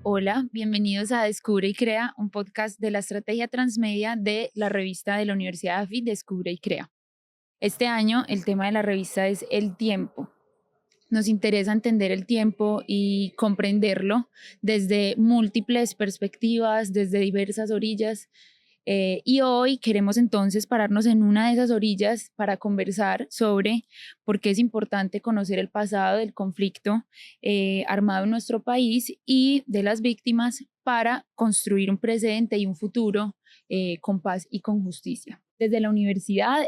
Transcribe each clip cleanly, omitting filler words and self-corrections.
Hola, bienvenidos a Descubre y Crea, un podcast de la estrategia transmedia de la revista de la Universidad de AFIT, Descubre y Crea. Este año el tema de la revista es el tiempo. Nos interesa entender el tiempo y comprenderlo desde múltiples perspectivas, desde diversas orillas. Y hoy queremos entonces pararnos en una de esas orillas para conversar sobre por qué es importante conocer el pasado del conflicto armado en nuestro país y de las víctimas para construir un presente y un futuro con paz y con justicia. Desde la universidad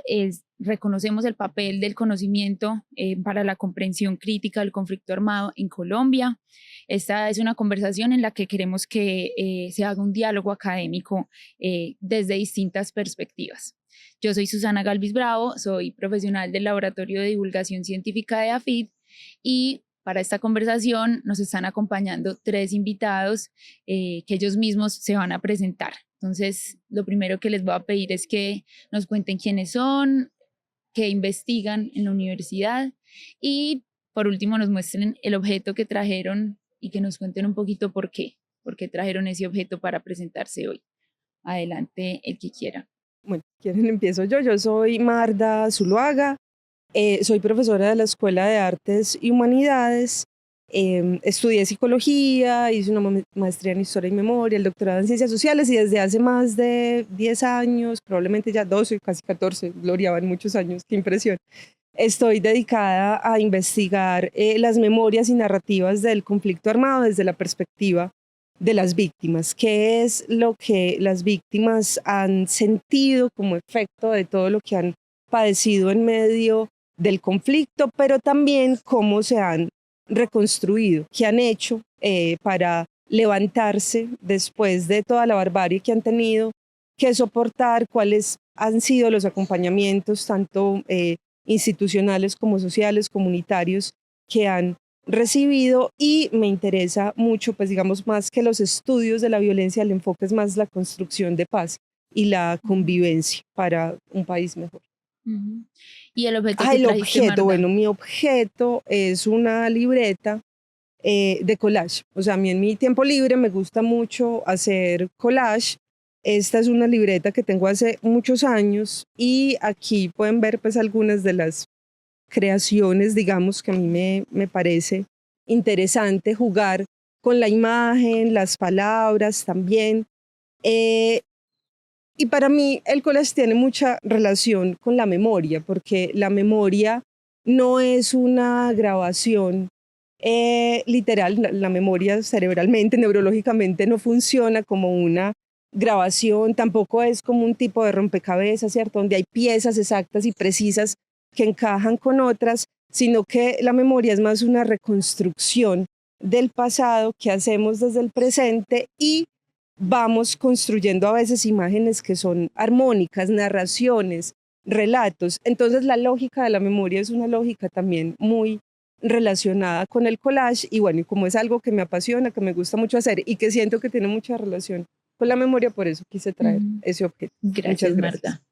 reconocemos el papel del conocimiento para la comprensión crítica del conflicto armado en Colombia. Esta es una conversación en la que queremos que se haga un diálogo académico desde distintas perspectivas. Yo soy Susana Galvis Bravo, soy profesional del Laboratorio de Divulgación Científica de AFIT y para esta conversación nos están acompañando 3 invitados que ellos mismos se van a presentar. Entonces, lo primero que les voy a pedir es que nos cuenten quiénes son, qué investigan en la universidad y por último nos muestren el objeto que trajeron y que nos cuenten un poquito por qué trajeron ese objeto para presentarse hoy. Adelante, el que quiera. Bueno, ¿quieren empiezo yo? Yo soy Marda Zuluaga, soy profesora de la Escuela de Artes y Humanidades, estudié psicología, hice una maestría en Historia y Memoria, el doctorado en Ciencias Sociales y desde hace más de 10 años, probablemente ya 12, casi 14, Gloria, van muchos años, qué impresión. Estoy dedicada a investigar las memorias y narrativas del conflicto armado desde la perspectiva de las víctimas, qué es lo que las víctimas han sentido como efecto de todo lo que han padecido en medio del conflicto, pero también cómo se han reconstruido, qué han hecho para levantarse después de toda la barbarie que han tenido que soportar, cuáles han sido los acompañamientos tanto institucionales como sociales, comunitarios que han recibido, y me interesa mucho, pues digamos, más que los estudios de la violencia, el enfoque es más la construcción de paz y la convivencia para un país mejor. ¿Y el objeto que El trajiste, objeto, Marta? bueno, mi objeto es una libreta de collage. O sea, a mí en mi tiempo libre me gusta mucho hacer collage. Esta es una libreta que tengo hace muchos años y aquí pueden ver pues algunas de las creaciones, digamos, que a mí me parece interesante jugar con la imagen, las palabras también. Y para mí el collage tiene mucha relación con la memoria, porque la memoria no es una grabación literal, la memoria cerebralmente, neurológicamente no funciona como una grabación, tampoco es como un tipo de rompecabezas, ¿cierto? Donde hay piezas exactas y precisas que encajan con otras, sino que la memoria es más una reconstrucción del pasado que hacemos desde el presente y vamos construyendo a veces imágenes que son armónicas, narraciones, relatos. Entonces la lógica de la memoria es una lógica también muy relacionada con el collage y bueno, y como es algo que me apasiona, que me gusta mucho hacer y que siento que tiene mucha relación con la memoria, por eso quise traer ese objeto. Gracias, Muchas gracias. Marta.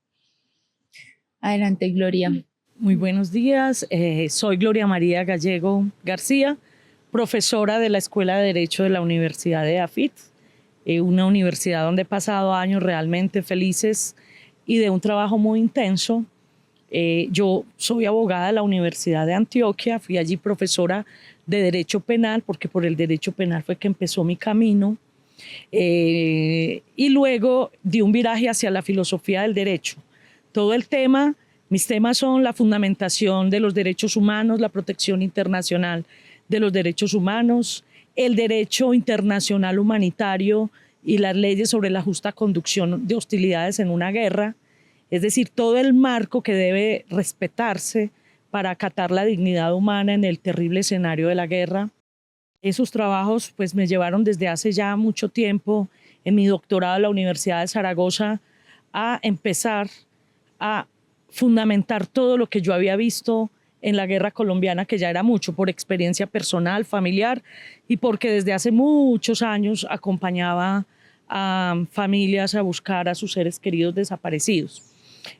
Adelante, Gloria. Muy buenos días, soy Gloria María Gallego García, profesora de la Escuela de Derecho de la Universidad de AFIT, una universidad donde he pasado años realmente felices y de un trabajo muy intenso. Yo soy abogada de la Universidad de Antioquia, fui allí profesora de Derecho Penal, porque por el Derecho Penal fue que empezó mi camino, y luego di un viraje hacia la filosofía del derecho. Todo el tema, mis temas son la fundamentación de los derechos humanos, la protección internacional de los derechos humanos, el derecho internacional humanitario y las leyes sobre la justa conducción de hostilidades en una guerra, es decir, todo el marco que debe respetarse para acatar la dignidad humana en el terrible escenario de la guerra. Esos trabajos pues, me llevaron desde hace ya mucho tiempo en mi doctorado en la Universidad de Zaragoza a empezar a fundamentar todo lo que yo había visto en la guerra colombiana, que ya era mucho por experiencia personal, familiar, y porque desde hace muchos años acompañaba a familias a buscar a sus seres queridos desaparecidos.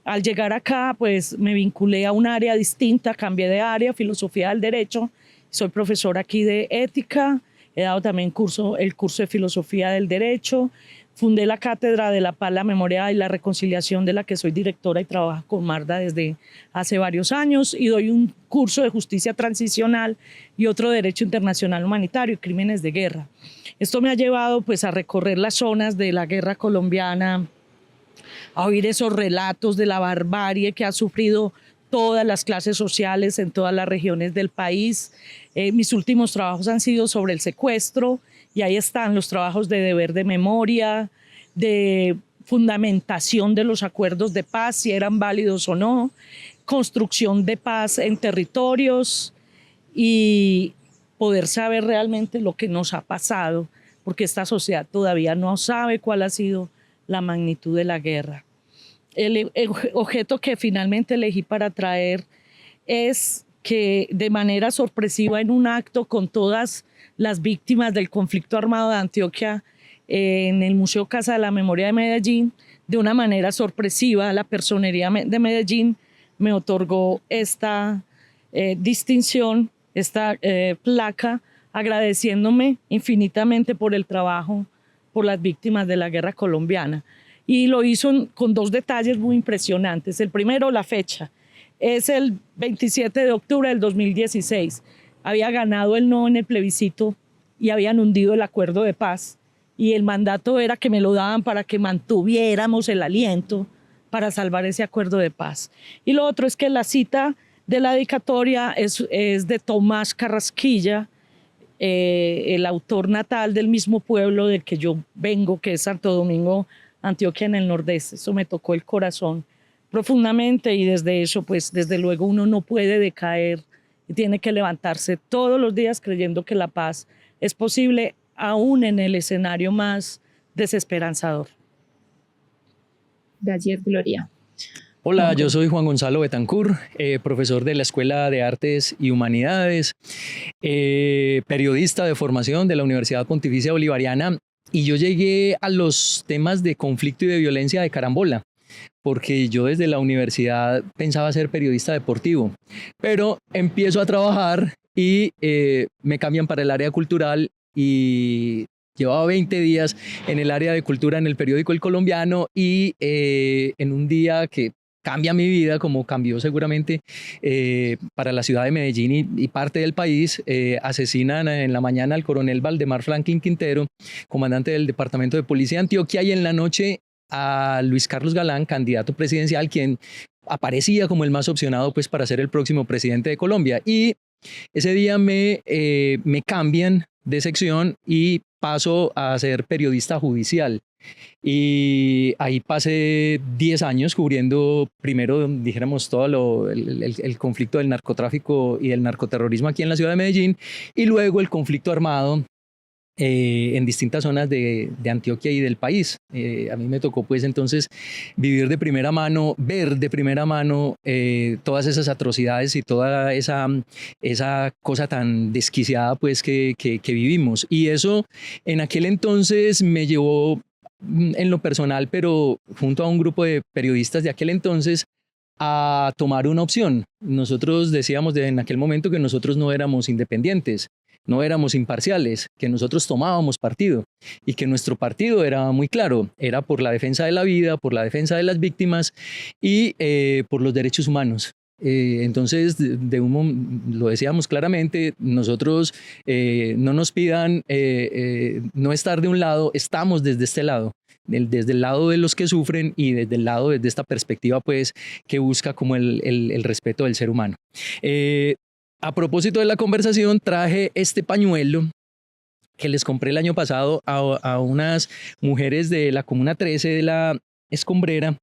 Al llegar acá, pues me vinculé a un área distinta, cambié de área, filosofía del derecho, soy profesora aquí de ética, he dado también el curso de filosofía del derecho, fundé la cátedra de la paz, la memoria y la reconciliación, de la que soy directora y trabajo con Marda desde hace varios años, y doy un curso de justicia transicional y otro de derecho internacional humanitario y crímenes de guerra. Esto me ha llevado pues a recorrer las zonas de la guerra colombiana, a oír esos relatos de la barbarie que ha sufrido todas las clases sociales en todas las regiones del país. Mis últimos trabajos han sido sobre el secuestro, y ahí están los trabajos de deber de memoria, de fundamentación de los acuerdos de paz, si eran válidos o no, construcción de paz en territorios y poder saber realmente lo que nos ha pasado, porque esta sociedad todavía no sabe cuál ha sido la magnitud de la guerra. El objeto que finalmente elegí para traer es que de manera sorpresiva, en un acto con todas las víctimas del conflicto armado de Antioquia, en el Museo Casa de la Memoria de Medellín, de una manera sorpresiva, la Personería de Medellín me otorgó esta distinción, esta placa, agradeciéndome infinitamente por el trabajo por las víctimas de la guerra colombiana. Y lo hizo con dos detalles muy impresionantes. El primero, la fecha. Es el 27 de octubre del 2016. Había ganado el no en el plebiscito y habían hundido el acuerdo de paz. Y el mandato era que me lo daban para que mantuviéramos el aliento para salvar ese acuerdo de paz. Y lo otro es que la cita de la dedicatoria es de Tomás Carrasquilla, el autor natal del mismo pueblo del que yo vengo, que es Santo Domingo, Antioquia, en el Nordeste. Eso me tocó el corazón profundamente, y desde eso, pues desde luego uno no puede decaer y tiene que levantarse todos los días creyendo que la paz es posible, aún en el escenario más desesperanzador. Gracias, Gloria. Hola, yo soy Juan Gonzalo Betancur, profesor de la Escuela de Artes y Humanidades, periodista de formación de la Universidad Pontificia Bolivariana, y yo llegué a los temas de conflicto y de violencia de carambola, porque yo desde la universidad pensaba ser periodista deportivo, pero empiezo a trabajar y me cambian para el área cultural, y llevaba 20 días en el área de cultura en el periódico El Colombiano, y en un día que cambia mi vida, como cambió seguramente para la ciudad de Medellín y parte del país, asesinan en la mañana al coronel Valdemar Franklin Quintero, comandante del Departamento de Policía de Antioquia, y en la noche a Luis Carlos Galán, candidato presidencial, quien aparecía como el más opcionado pues para ser el próximo presidente de Colombia. Y ese día me cambian de sección y paso a ser periodista judicial. Y ahí pasé 10 años cubriendo primero, dijéramos, todo el conflicto del narcotráfico y del narcoterrorismo aquí en la ciudad de Medellín, y luego el conflicto armado en distintas zonas de Antioquia y del país. A mí me tocó pues entonces vivir de primera mano, ver de primera mano todas esas atrocidades y toda esa cosa tan desquiciada pues que vivimos. Y eso en aquel entonces me llevó, en lo personal, pero junto a un grupo de periodistas de aquel entonces, a tomar una opción. Nosotros decíamos en aquel momento que nosotros no éramos independientes, no éramos imparciales, que nosotros tomábamos partido, y que nuestro partido era muy claro, era por la defensa de la vida, por la defensa de las víctimas y por los derechos humanos. Entonces, lo decíamos claramente, nosotros no nos pidan no estar de un lado, estamos desde este lado, desde el lado de los que sufren y desde el lado, desde esta perspectiva pues que busca como el respeto del ser humano. A propósito de la conversación, traje este pañuelo que les compré el año pasado a unas mujeres de la Comuna 13 de la Escombrera,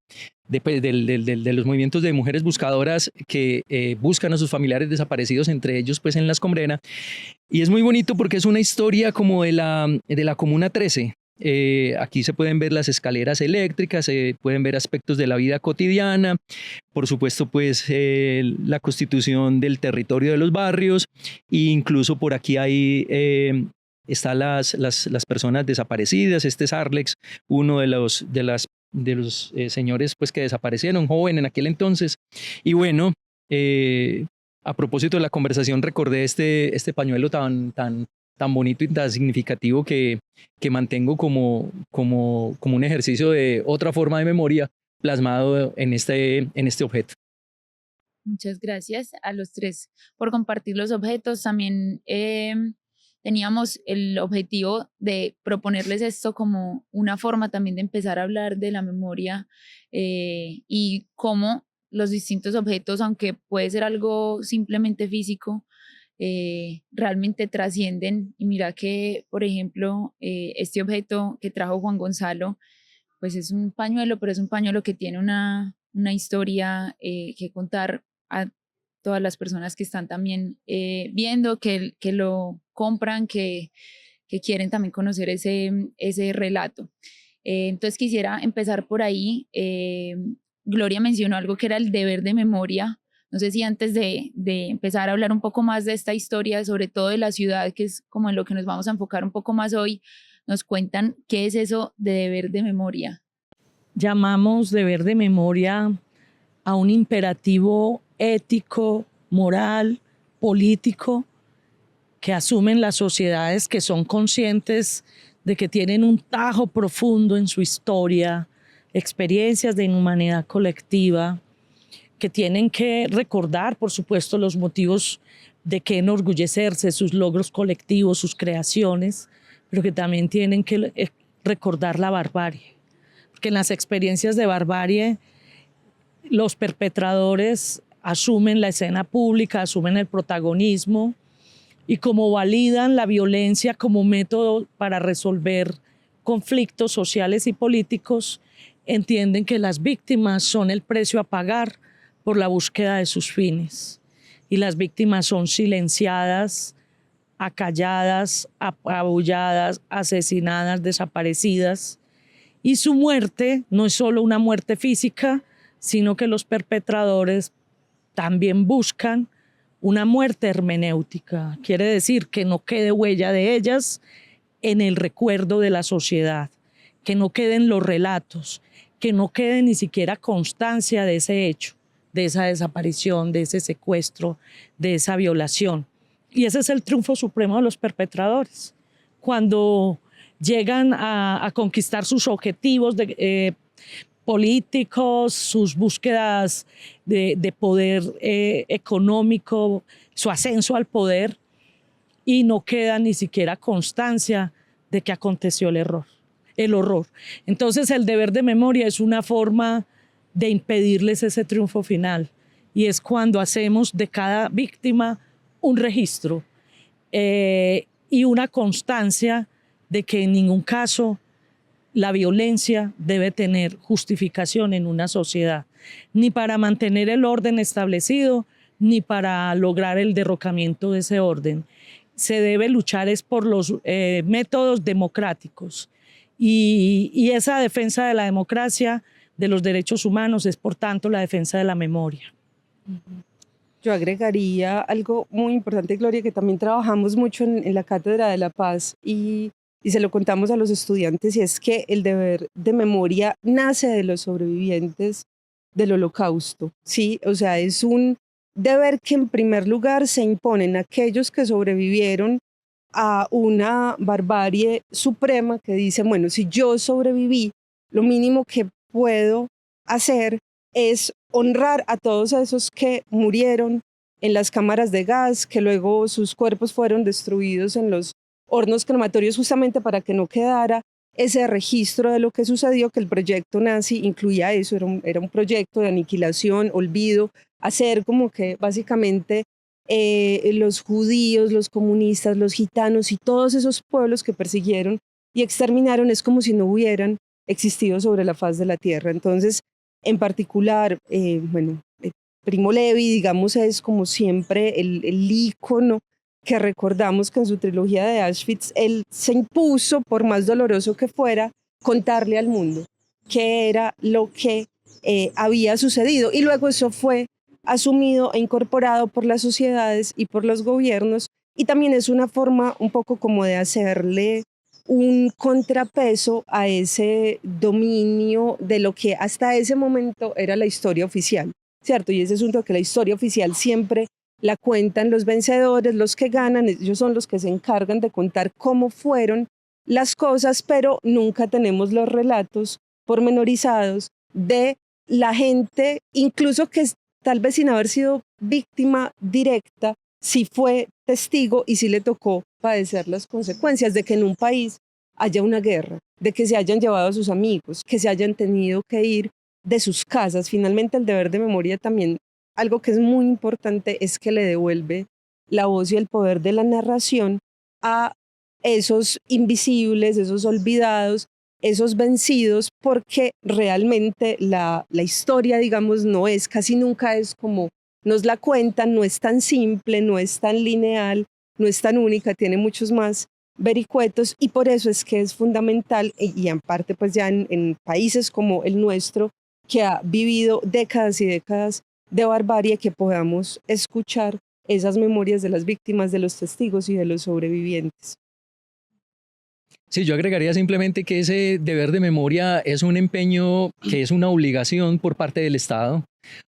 de los movimientos de mujeres buscadoras que buscan a sus familiares desaparecidos, entre ellos pues en la Escombrera. Y es muy bonito porque es una historia como de la Comuna 13. Aquí se pueden ver las escaleras eléctricas, se pueden ver aspectos de la vida cotidiana, por supuesto pues la constitución del territorio de los barrios, e incluso por aquí hay están las personas desaparecidas. Este es Arlex, uno de los señores pues que desaparecieron, joven en aquel entonces. Y bueno, a propósito de la conversación recordé este pañuelo tan bonito y tan significativo que mantengo como un ejercicio de otra forma de memoria plasmado en este objeto. Muchas gracias a los tres por compartir los objetos. También teníamos el objetivo de proponerles esto como una forma también de empezar a hablar de la memoria y cómo los distintos objetos, aunque puede ser algo simplemente físico, realmente trascienden. Y mira que, por ejemplo, este objeto que trajo Juan Gonzalo, pues es un pañuelo, pero es un pañuelo que tiene una historia que contar a todas las personas que están también viendo, que lo compran, que quieren también conocer ese relato. Entonces quisiera empezar por ahí. Gloria mencionó algo que era el deber de memoria. No sé si antes de empezar a hablar un poco más de esta historia, sobre todo de la ciudad, que es como en lo que nos vamos a enfocar un poco más hoy, nos cuentan qué es eso de deber de memoria. Llamamos deber de memoria a un imperativo ético, moral, político, que asumen las sociedades que son conscientes de que tienen un tajo profundo en su historia, experiencias de inhumanidad colectiva, que tienen que recordar, por supuesto, los motivos de que enorgullecerse, sus logros colectivos, sus creaciones, pero que también tienen que recordar la barbarie. Porque en las experiencias de barbarie, los perpetradores asumen la escena pública, asumen el protagonismo y como validan la violencia como método para resolver conflictos sociales y políticos, entienden que las víctimas son el precio a pagar por la búsqueda de sus fines. Y las víctimas son silenciadas, acalladas, apabulladas, asesinadas, desaparecidas. Y su muerte no es solo una muerte física, sino que los perpetradores también buscan una muerte hermenéutica. Quiere decir que no quede huella de ellas en el recuerdo de la sociedad, que no queden los relatos, que no quede ni siquiera constancia de ese hecho, de esa desaparición, de ese secuestro, de esa violación. Y ese es el triunfo supremo de los perpetradores. Cuando llegan a conquistar sus objetivos políticos, sus búsquedas de poder económico, su ascenso al poder, y no queda ni siquiera constancia de que aconteció el horror. Entonces el deber de memoria es una forma de impedirles ese triunfo final, y es cuando hacemos de cada víctima un registro y una constancia de que en ningún caso la violencia debe tener justificación en una sociedad, ni para mantener el orden establecido, ni para lograr el derrocamiento de ese orden. Se debe luchar es por los métodos democráticos, y esa defensa de la democracia, de los derechos humanos, es por tanto la defensa de la memoria. Yo agregaría algo muy importante, Gloria, que también trabajamos mucho en la Cátedra de la Paz y se lo contamos a los estudiantes, y es que el deber de memoria nace de los sobrevivientes del Holocausto, ¿sí? O sea, es un deber que en primer lugar se imponen a aquellos que sobrevivieron a una barbarie suprema que dice, bueno, si yo sobreviví, lo mínimo que puedo hacer es honrar a todos esos que murieron en las cámaras de gas, que luego sus cuerpos fueron destruidos en los hornos crematorios justamente para que no quedara ese registro de lo que sucedió, que el proyecto nazi incluía eso, era un proyecto de aniquilación, olvido, hacer como que básicamente los judíos, los comunistas, los gitanos y todos esos pueblos que persiguieron y exterminaron es como si no hubieran existido sobre la faz de la tierra. Entonces, en particular, Primo Levi, digamos, es como siempre el ícono que recordamos que en su trilogía de Auschwitz él se impuso, por más doloroso que fuera, contarle al mundo qué era lo que había sucedido. Y luego eso fue asumido e incorporado por las sociedades y por los gobiernos, y también es una forma un poco como de hacerle un contrapeso a ese dominio de lo que hasta ese momento era la historia oficial, ¿cierto? Y ese asunto que la historia oficial siempre la cuentan los vencedores, los que ganan, ellos son los que se encargan de contar cómo fueron las cosas, pero nunca tenemos los relatos pormenorizados de la gente, incluso que tal vez sin haber sido víctima directa, sí fue testigo y sí le tocó padecer las consecuencias de que en un país haya una guerra, de que se hayan llevado a sus amigos, que se hayan tenido que ir de sus casas. Finalmente, el deber de memoria también, algo que es muy importante, es que le devuelve la voz y el poder de la narración a esos invisibles, esos olvidados, esos vencidos, porque realmente la historia, digamos, no es, casi nunca es como nos la cuentan, no es tan simple, no es tan lineal, no es tan única, tiene muchos más vericuetos, y por eso es que es fundamental, y en parte pues ya en países como el nuestro, que ha vivido décadas y décadas de barbarie, que podamos escuchar esas memorias de las víctimas, de los testigos y de los sobrevivientes. Sí, yo agregaría simplemente que ese deber de memoria es un empeño que es una obligación por parte del Estado,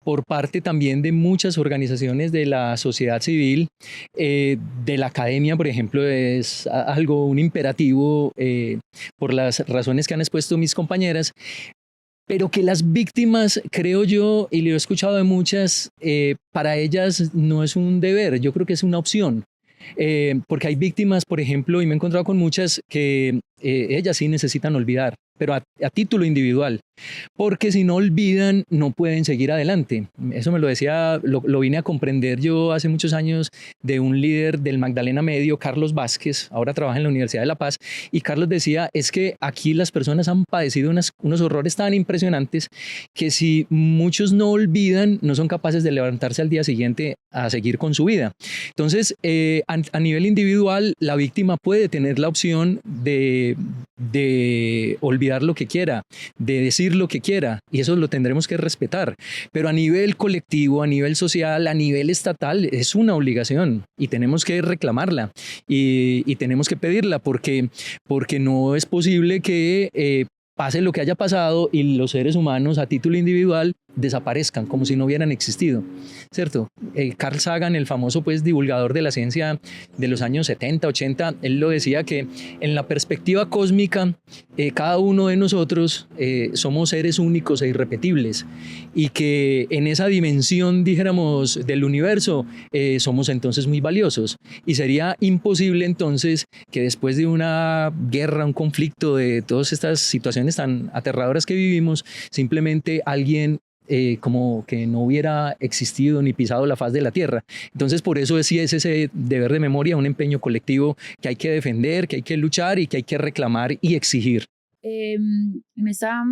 por parte también de muchas organizaciones de la sociedad civil, de la academia, por ejemplo, es algo, un imperativo por las razones que han expuesto mis compañeras, pero que las víctimas, creo yo, y lo he escuchado de muchas, para ellas no es un deber, yo creo que es una opción. Porque hay víctimas, por ejemplo, y me he encontrado con muchas que ellas sí necesitan olvidar, pero a título individual, porque si no olvidan no pueden seguir adelante. Eso me lo decía, lo vine a comprender yo hace muchos años de un líder del Magdalena Medio, Carlos Vázquez, ahora trabaja en la Universidad de La Paz, y Carlos decía, es que aquí las personas han padecido unos horrores tan impresionantes que si muchos no olvidan, no son capaces de levantarse al día siguiente a seguir con su vida. Entonces, a nivel individual, la víctima puede tener la opción de olvidar lo que quiera, de decir lo que quiera, y eso lo tendremos que respetar. Pero a nivel colectivo, a nivel social, a nivel estatal, es una obligación y tenemos que reclamarla y tenemos que pedirla porque no es posible que pase lo que haya pasado y los seres humanos a título individual desaparezcan como si no hubieran existido, ¿cierto? Carl Sagan, el famoso pues divulgador de la ciencia de los años 70, 80, él lo decía que en la perspectiva cósmica cada uno de nosotros somos seres únicos e irrepetibles y que en esa dimensión, dijéramos, del universo somos entonces muy valiosos y sería imposible entonces que después de una guerra, un conflicto, de todas estas situaciones tan aterradoras que vivimos, simplemente alguien como que no hubiera existido ni pisado la faz de la tierra. Entonces por eso sí es ese deber de memoria, un empeño colectivo que hay que defender, que hay que luchar y que hay que reclamar y exigir. En esta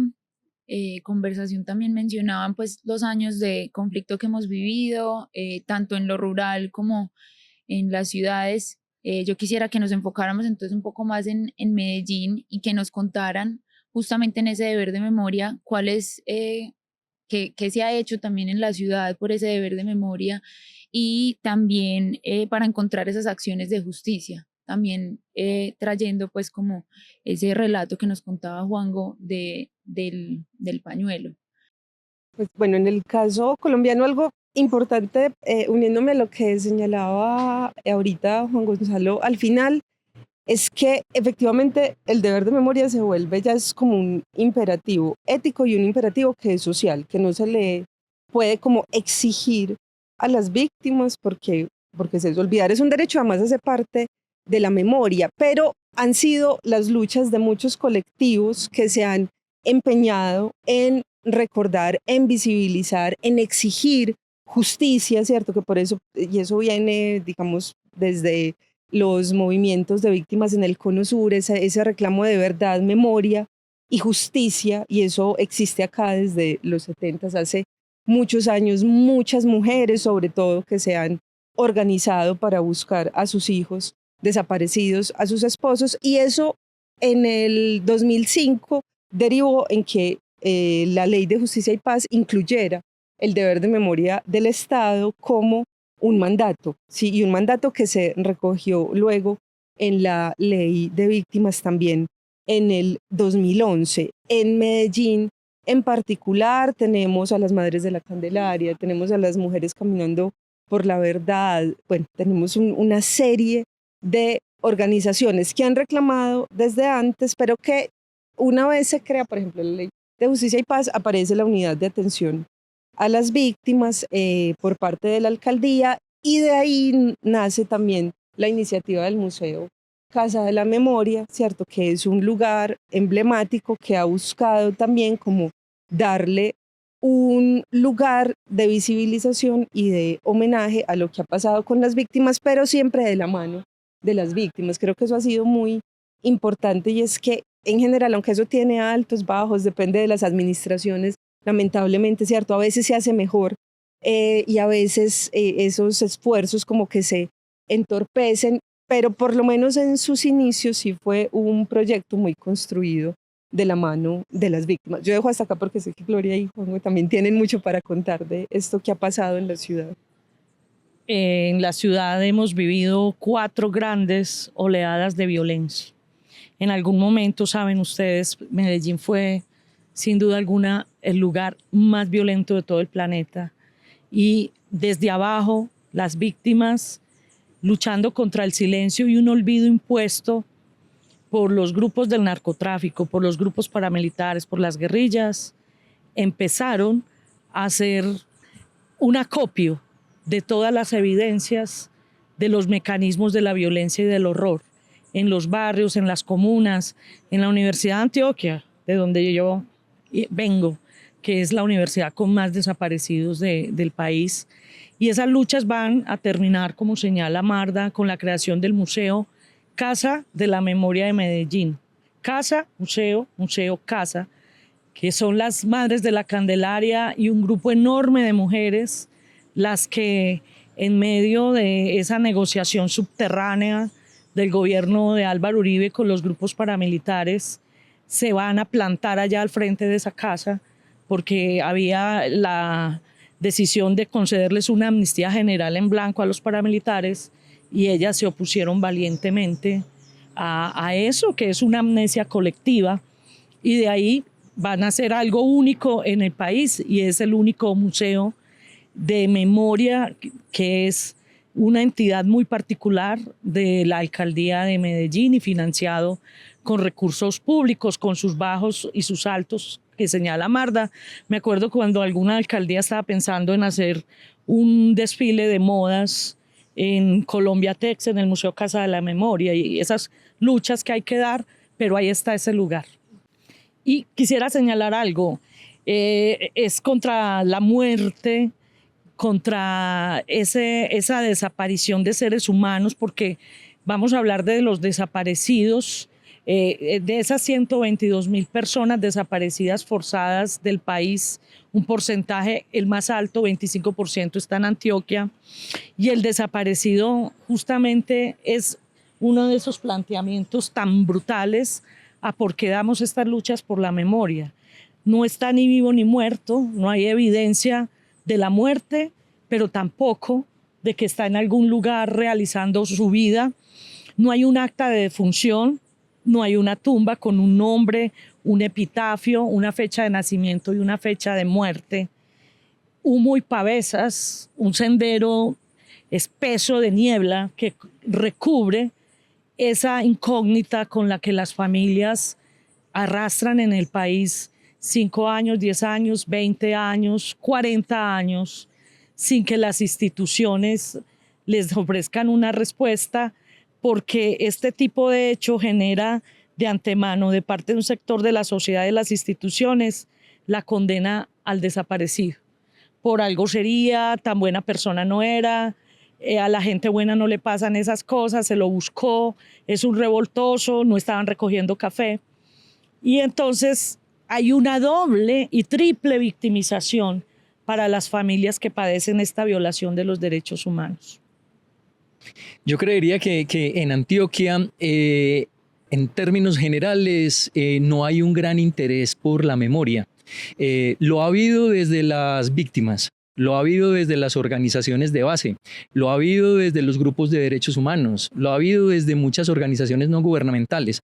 conversación también mencionaban pues los años de conflicto que hemos vivido, tanto en lo rural como en las ciudades. Yo quisiera que nos enfocáramos entonces un poco más en Medellín y que nos contaran justamente en ese deber de memoria cuál es qué se ha hecho también en la ciudad por ese deber de memoria y también para encontrar esas acciones de justicia, también trayendo pues como ese relato que nos contaba Juanjo del pañuelo. Pues bueno, en el caso colombiano algo importante, uniéndome a lo que señalaba ahorita Juan Gonzalo, al final es que efectivamente el deber de memoria se vuelve ya es como un imperativo ético y un imperativo que es social, que no se le puede como exigir a las víctimas porque se olvidar es un derecho, además hace parte de la memoria, pero han sido las luchas de muchos colectivos que se han empeñado en recordar, en visibilizar, en exigir justicia, ¿cierto? Que por eso, y eso viene, digamos, desde los movimientos de víctimas en el Cono Sur, ese reclamo de verdad, memoria y justicia, y eso existe acá desde los 70, hace muchos años, muchas mujeres sobre todo que se han organizado para buscar a sus hijos desaparecidos, a sus esposos, y eso en el 2005 derivó en que la Ley de Justicia y Paz incluyera el deber de memoria del Estado como un mandato, ¿sí? Y un mandato que se recogió luego en la Ley de Víctimas también en el 2011. En Medellín, en particular, tenemos a las Madres de la Candelaria, tenemos a las Mujeres Caminando por la Verdad, bueno, tenemos una serie de organizaciones que han reclamado desde antes, pero que una vez se crea, por ejemplo, la Ley de Justicia y Paz, aparece la unidad de atención a las víctimas por parte de la alcaldía, y de ahí nace también la iniciativa del Museo Casa de la Memoria, ¿cierto? Que es un lugar emblemático que ha buscado también como darle un lugar de visibilización y de homenaje a lo que ha pasado con las víctimas, pero siempre de la mano de las víctimas. Creo que eso ha sido muy importante, y es que en general, aunque eso tiene altos, bajos, depende de las administraciones, lamentablemente, ¿cierto? A veces se hace mejor y a veces esos esfuerzos como que se entorpecen, pero por lo menos en sus inicios sí fue un proyecto muy construido de la mano de las víctimas. Yo dejo hasta acá porque sé que Gloria y Juanjo también tienen mucho para contar de esto que ha pasado en la ciudad. En la ciudad hemos vivido 4 grandes oleadas de violencia. En algún momento, saben ustedes, Medellín fue sin duda alguna el lugar más violento de todo el planeta. Y desde abajo, las víctimas luchando contra el silencio y un olvido impuesto por los grupos del narcotráfico, por los grupos paramilitares, por las guerrillas, empezaron a hacer un acopio de todas las evidencias de los mecanismos de la violencia y del horror en los barrios, en las comunas, en la Universidad de Antioquia, de donde yo vengo, que es la universidad con más desaparecidos del país. Y esas luchas van a terminar, como señala Marda, con la creación del Museo Casa de la Memoria de Medellín. Casa, museo, museo, casa, que son las Madres de la Candelaria y un grupo enorme de mujeres, las que en medio de esa negociación subterránea del gobierno de Álvaro Uribe con los grupos paramilitares, se van a plantar allá al frente de esa casa porque había la decisión de concederles una amnistía general en blanco a los paramilitares, y ellas se opusieron valientemente a eso, que es una amnesia colectiva, y de ahí van a hacer algo único en el país, y es el único museo de memoria que es una entidad muy particular de la alcaldía de Medellín y financiado con recursos públicos, con sus bajos y sus altos que señala Marda. Me acuerdo cuando alguna alcaldía estaba pensando en hacer un desfile de modas en Colombia Tex, en el Museo Casa de la Memoria, y esas luchas que hay que dar, pero ahí está ese lugar. Y quisiera señalar algo, es contra la muerte, contra esa desaparición de seres humanos, porque vamos a hablar de los desaparecidos, de esas 122.000 personas desaparecidas forzadas del país, un porcentaje, el más alto, 25%, está en Antioquia, y el desaparecido justamente es uno de esos planteamientos tan brutales a por qué damos estas luchas por la memoria. No está ni vivo ni muerto, no hay evidencia de la muerte, pero tampoco de que está en algún lugar realizando su vida. No hay un acta de defunción, no hay una tumba con un nombre, un epitafio, una fecha de nacimiento y una fecha de muerte. Humo y pavesas, un sendero espeso de niebla que recubre esa incógnita con la que las familias arrastran en el país 5 años, 10 años, 20 años, 40 años, sin que las instituciones les ofrezcan una respuesta, porque este tipo de hecho genera de antemano de parte de un sector de la sociedad y de las instituciones la condena al desaparecido. Por algo sería, tan buena persona no era, a la gente buena no le pasan esas cosas, se lo buscó, es un revoltoso, no estaban recogiendo café. Y entonces hay una doble y triple victimización para las familias que padecen esta violación de los derechos humanos. Yo creería que en Antioquia, en términos generales, no hay un gran interés por la memoria. Lo ha habido desde las víctimas, lo ha habido desde las organizaciones de base, lo ha habido desde los grupos de derechos humanos, lo ha habido desde muchas organizaciones no gubernamentales,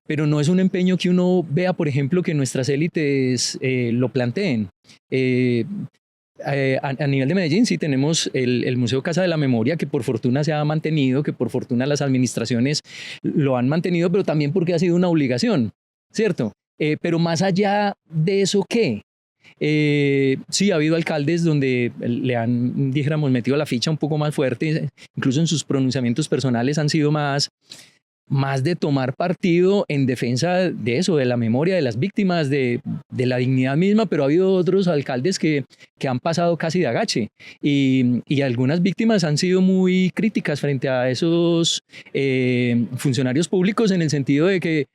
pero no es un empeño que uno vea, por ejemplo, que nuestras élites lo planteen. A nivel de Medellín sí tenemos el Museo Casa de la Memoria, que por fortuna se ha mantenido, que por fortuna las administraciones lo han mantenido, pero también porque ha sido una obligación, ¿cierto? Pero más allá de eso, ¿qué? Sí, ha habido alcaldes donde le han, dijéramos, metido la ficha un poco más fuerte, incluso en sus pronunciamientos personales han sido más de tomar partido en defensa de eso, de la memoria de las víctimas, de la dignidad misma, pero ha habido otros alcaldes que han pasado casi de agache y algunas víctimas han sido muy críticas frente a esos funcionarios públicos en el sentido de que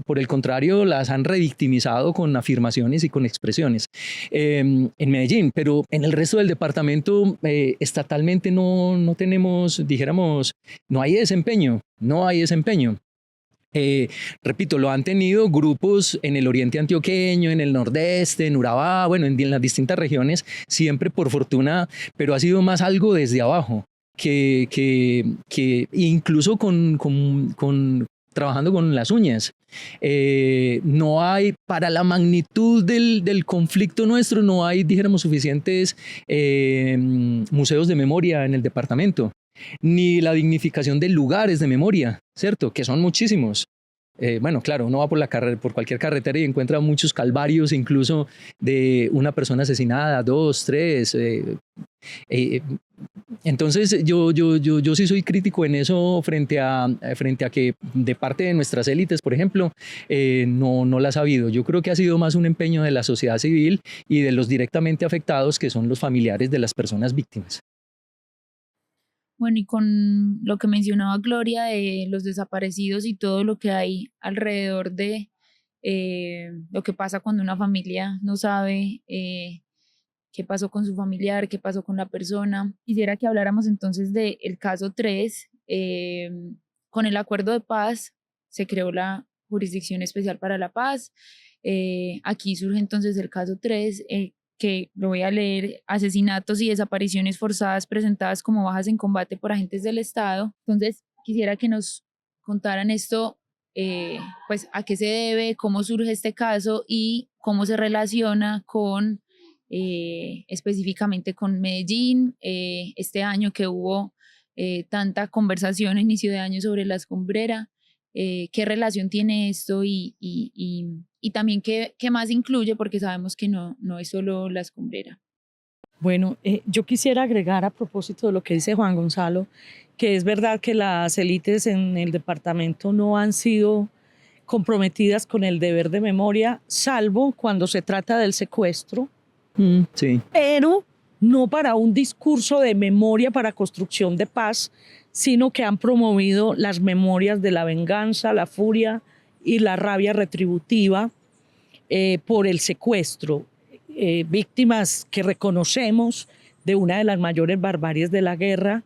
por el contrario, las han revictimizado con afirmaciones y con expresiones en Medellín, pero en el resto del departamento estatalmente no tenemos, dijéramos, no hay desempeño, no hay desempeño. Repito, lo han tenido grupos en el oriente antioqueño, en el nordeste, en Urabá, bueno, en las distintas regiones, siempre por fortuna, pero ha sido más algo desde abajo, que incluso trabajando con las uñas. No hay, para la magnitud del conflicto nuestro, no hay, dijéramos, suficientes museos de memoria en el departamento, ni la dignificación de lugares de memoria, ¿cierto? Que son muchísimos. Bueno, claro, uno va por cualquier carretera y encuentra muchos calvarios, incluso de una persona asesinada, 2, 3. Entonces yo sí soy crítico en eso frente a que de parte de nuestras élites, por ejemplo, no las ha habido. Yo creo que ha sido más un empeño de la sociedad civil y de los directamente afectados, que son los familiares de las personas víctimas. Bueno, y con lo que mencionaba Gloria de los desaparecidos y todo lo que hay alrededor de lo que pasa cuando una familia no sabe qué pasó con su familiar, qué pasó con la persona. Quisiera que habláramos entonces del caso 3. Con el acuerdo de paz se creó la Jurisdicción Especial para la Paz. Aquí surge entonces el caso 3, que lo voy a leer: asesinatos y desapariciones forzadas presentadas como bajas en combate por agentes del Estado. Entonces, quisiera que nos contaran esto, pues a qué se debe, cómo surge este caso y cómo se relaciona con específicamente con Medellín, este año que hubo tanta conversación a inicio de año sobre la escombrera. ¿Qué relación tiene esto y también qué más incluye? Porque sabemos que no es solo la escombrera. Bueno, yo quisiera agregar a propósito de lo que dice Juan Gonzalo, que es verdad que las élites en el departamento no han sido comprometidas con el deber de memoria, salvo cuando se trata del secuestro, Sí. pero no para un discurso de memoria para construcción de paz, sino que han promovido las memorias de la venganza, la furia y la rabia retributiva por el secuestro. Víctimas que reconocemos de una de las mayores barbaries de la guerra,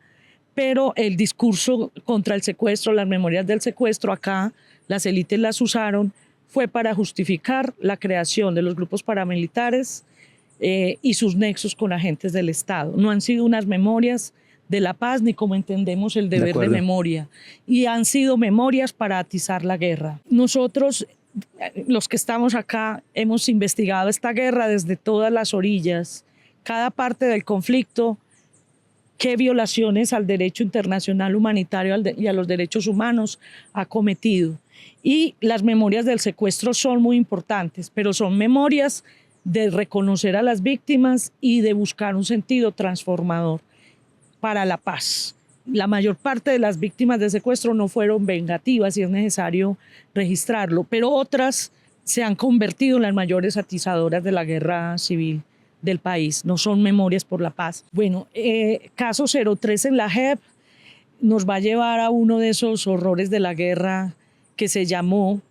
pero el discurso contra el secuestro, las memorias del secuestro, acá las élites las usaron, fue para justificar la creación de los grupos paramilitares y sus nexos con agentes del Estado. No han sido unas memorias de la paz ni como entendemos el deber de memoria, y han sido memorias para atizar la guerra. Nosotros, los que estamos acá, hemos investigado esta guerra desde todas las orillas, cada parte del conflicto, qué violaciones al derecho internacional humanitario y a los derechos humanos ha cometido. Y las memorias del secuestro son muy importantes, pero son memorias de reconocer a las víctimas y de buscar un sentido transformador para la paz. La mayor parte de las víctimas de secuestro no fueron vengativas y es necesario registrarlo, pero otras se han convertido en las mayores atizadoras de la guerra civil del país. No son memorias por la paz. Bueno, caso 03 en la JEP nos va a llevar a uno de esos horrores de la guerra que se llamó,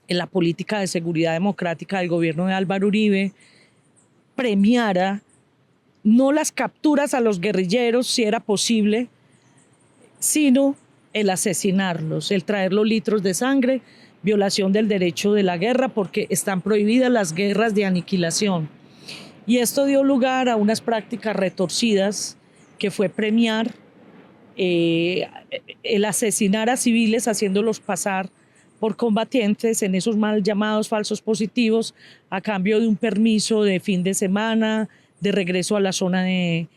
en la política de seguridad democrática del gobierno de Álvaro Uribe, premiara no las capturas a los guerrilleros, si era posible, sino el asesinarlos, el traer los litros de sangre, violación del derecho de la guerra, porque están prohibidas las guerras de aniquilación. Y esto dio lugar a unas prácticas retorcidas que fue premiar el asesinar a civiles haciéndolos pasar por combatientes en esos mal llamados falsos positivos a cambio de un permiso de fin de semana, de regreso a la zona de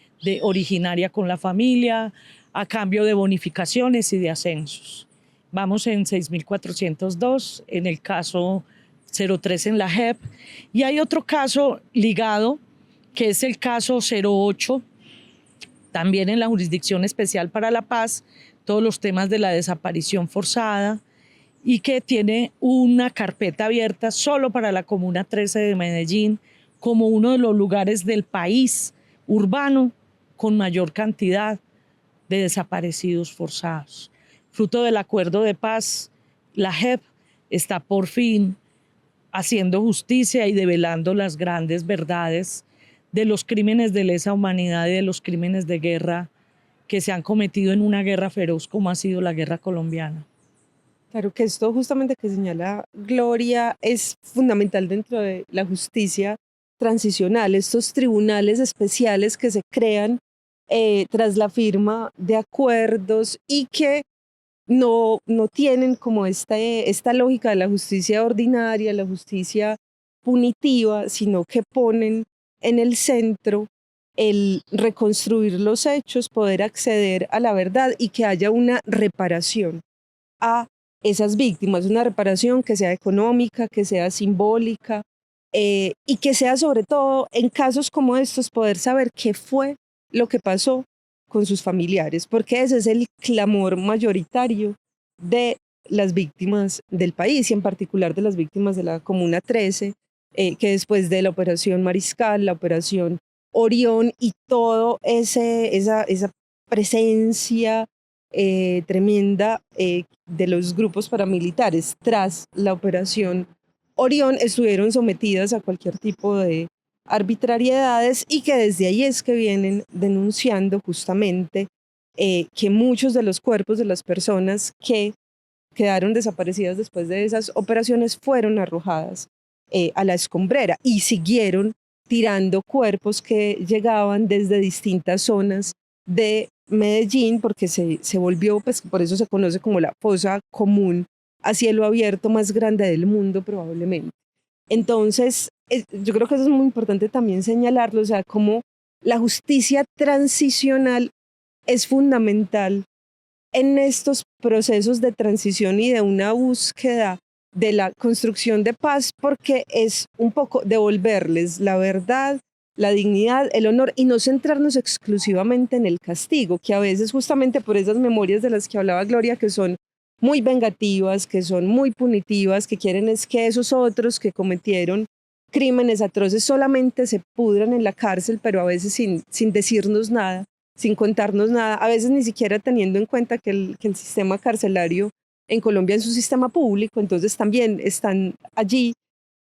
originaria con la familia, a cambio de bonificaciones y de ascensos. Vamos en 6.402, en el caso 03 en la JEP. Y hay otro caso ligado, que es el caso 08, también en la Jurisdicción Especial para la Paz, todos los temas de la desaparición forzada, y que tiene una carpeta abierta solo para la Comuna 13 de Medellín, como uno de los lugares del país urbano con mayor cantidad de desaparecidos forzados. Fruto del acuerdo de paz, la JEP está por fin haciendo justicia y develando las grandes verdades de los crímenes de lesa humanidad y de los crímenes de guerra que se han cometido en una guerra feroz como ha sido la guerra colombiana. Claro que esto justamente que señala Gloria es fundamental dentro de la justicia transicional, estos tribunales especiales que se crean tras la firma de acuerdos y que no tienen como esta lógica de la justicia ordinaria, la justicia punitiva, sino que ponen en el centro el reconstruir los hechos, poder acceder a la verdad y que haya una reparación a esas víctimas, una reparación que sea económica, que sea simbólica y que sea sobre todo en casos como estos poder saber qué fue lo que pasó con sus familiares, porque ese es el clamor mayoritario de las víctimas del país y en particular de las víctimas de la Comuna 13, que después de la Operación Mariscal, la Operación Orión y todo esa presencia tremenda de los grupos paramilitares tras la Operación Orión estuvieron sometidas a cualquier tipo de arbitrariedades y que desde ahí es que vienen denunciando justamente que muchos de los cuerpos de las personas que quedaron desaparecidas después de esas operaciones fueron arrojadas a la escombrera y siguieron tirando cuerpos que llegaban desde distintas zonas de Medellín, porque se volvió, pues por eso se conoce como la fosa común a cielo abierto más grande del mundo probablemente. Entonces, yo creo que eso es muy importante también señalarlo, o sea, como la justicia transicional es fundamental en estos procesos de transición y de una búsqueda de la construcción de paz, porque es un poco devolverles la verdad, la dignidad, el honor y no centrarnos exclusivamente en el castigo, que a veces justamente por esas memorias de las que hablaba Gloria, que son muy vengativas, que son muy punitivas, que quieren es que esos otros que cometieron crímenes atroces solamente se pudran en la cárcel, pero a veces sin decirnos nada, sin contarnos nada, a veces ni siquiera teniendo en cuenta que el sistema carcelario en Colombia es un sistema público, entonces también están allí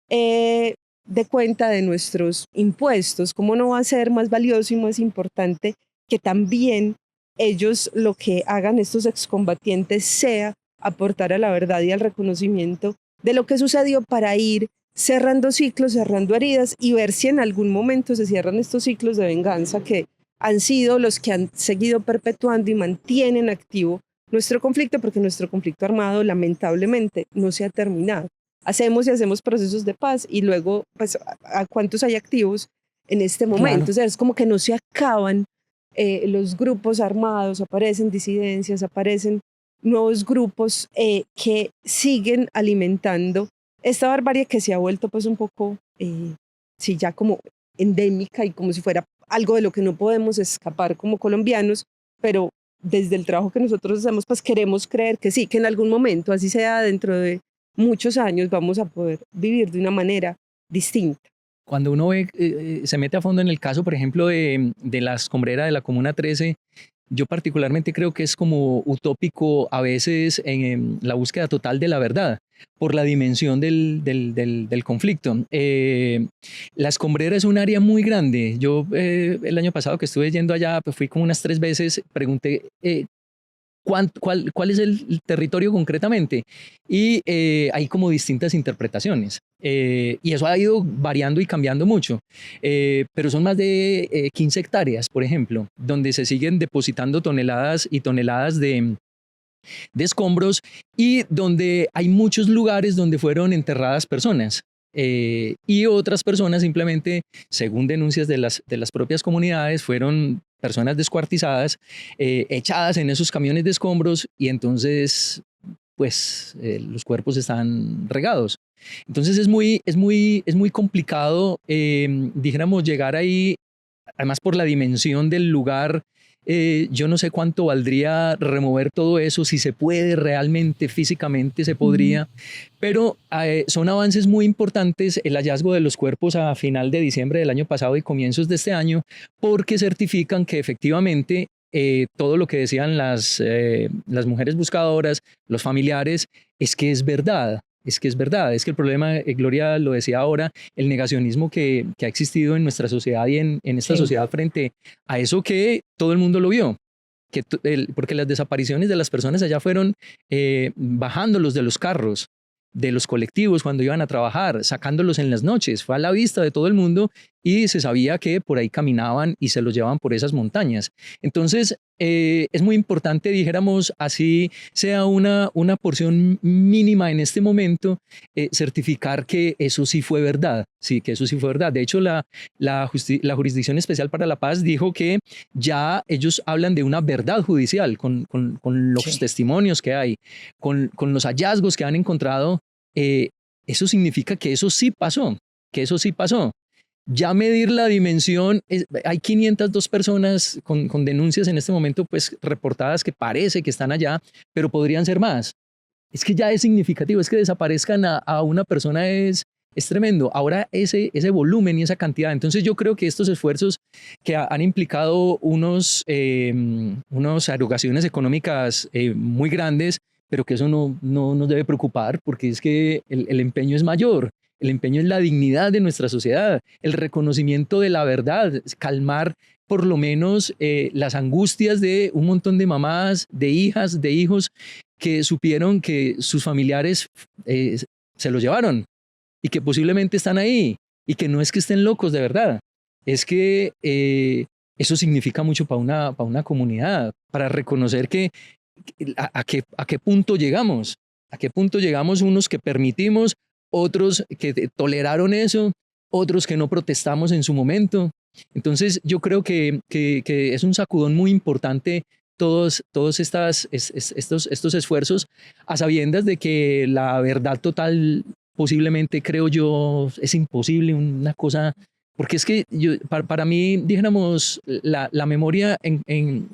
de cuenta de nuestros impuestos. ¿Cómo no va a ser más valioso y más importante que también ellos lo que hagan estos excombatientes sea aportar a la verdad y al reconocimiento de lo que sucedió para ir cerrando ciclos, cerrando heridas y ver si en algún momento se cierran estos ciclos de venganza que han sido los que han seguido perpetuando y mantienen activo nuestro conflicto, porque nuestro conflicto armado lamentablemente no se ha terminado. Hacemos y hacemos procesos de paz y luego, pues, ¿a cuántos hay activos en este momento? Claro. O sea, es como que no se acaban los grupos armados, aparecen disidencias, aparecen nuevos grupos que siguen alimentando esta barbarie que se ha vuelto pues un poco, sí, ya como endémica y como si fuera algo de lo que no podemos escapar como colombianos, pero desde el trabajo que nosotros hacemos, pues queremos creer que sí, que en algún momento, así sea dentro de muchos años, vamos a poder vivir de una manera distinta. Cuando uno ve, se mete a fondo en el caso, por ejemplo, de la escombrera de la Comuna 13, yo particularmente creo que es como utópico a veces en la búsqueda total de la verdad por la dimensión del conflicto. La escombrera es un área muy grande. Yo el año pasado que estuve yendo allá, pues fui como unas 3 veces, pregunté ¿Cuál es el territorio concretamente? Y hay como distintas interpretaciones. Y eso ha ido variando y cambiando mucho. Pero son más de 15 hectáreas, por ejemplo, donde se siguen depositando toneladas y toneladas de escombros y donde hay muchos lugares donde fueron enterradas personas. Y otras personas simplemente, según denuncias de las propias comunidades, fueron personas descuartizadas, echadas en esos camiones de escombros y entonces pues los cuerpos están regados. Entonces es muy complicado, dijéramos, llegar ahí, además por la dimensión del lugar. Yo no sé cuánto valdría remover todo eso, si se puede realmente, físicamente se podría, pero son avances muy importantes el hallazgo de los cuerpos a final de diciembre del año pasado y comienzos de este año, porque certifican que efectivamente todo lo que decían las mujeres buscadoras, los familiares, es que es verdad. Es que es verdad, es que el problema, Gloria lo decía ahora, el negacionismo que ha existido en nuestra sociedad y en esta sociedad frente a eso que todo el mundo lo vio, porque las desapariciones de las personas allá fueron bajándolos de los carros, de los colectivos cuando iban a trabajar, sacándolos en las noches, fue a la vista de todo el mundo y se sabía que por ahí caminaban y se los llevaban por esas montañas. Entonces, es muy importante, dijéramos, así sea una porción mínima en este momento, certificar que eso sí fue verdad, sí, que eso sí fue verdad. De hecho, la Jurisdicción Especial para la Paz dijo que ya ellos hablan de una verdad judicial con los testimonios que hay, con los hallazgos que han encontrado. Eso significa que eso sí pasó, que eso sí pasó. Ya medir la dimensión, hay 502 personas con denuncias en este momento, pues reportadas que parece que están allá, pero podrían ser más. Es que ya es significativo, es que desaparezcan a una persona es tremendo. Ahora ese volumen y esa cantidad. Entonces yo creo que estos esfuerzos que han implicado unas erogaciones económicas muy grandes, pero que eso no nos debe preocupar porque es que el empeño es mayor. El empeño es la dignidad de nuestra sociedad, el reconocimiento de la verdad, calmar por lo menos las angustias de un montón de mamás, de hijas, de hijos que supieron que sus familiares se los llevaron y que posiblemente están ahí y que no es que estén locos de verdad, es que eso significa mucho para una comunidad, para reconocer que a qué punto llegamos, unos que permitimos, otros que toleraron eso, otros que no protestamos en su momento. Entonces yo creo que es un sacudón muy importante todos estos esfuerzos, a sabiendas de que la verdad total posiblemente, creo yo, es imposible, una cosa, porque es que para mí, dijéramos, la memoria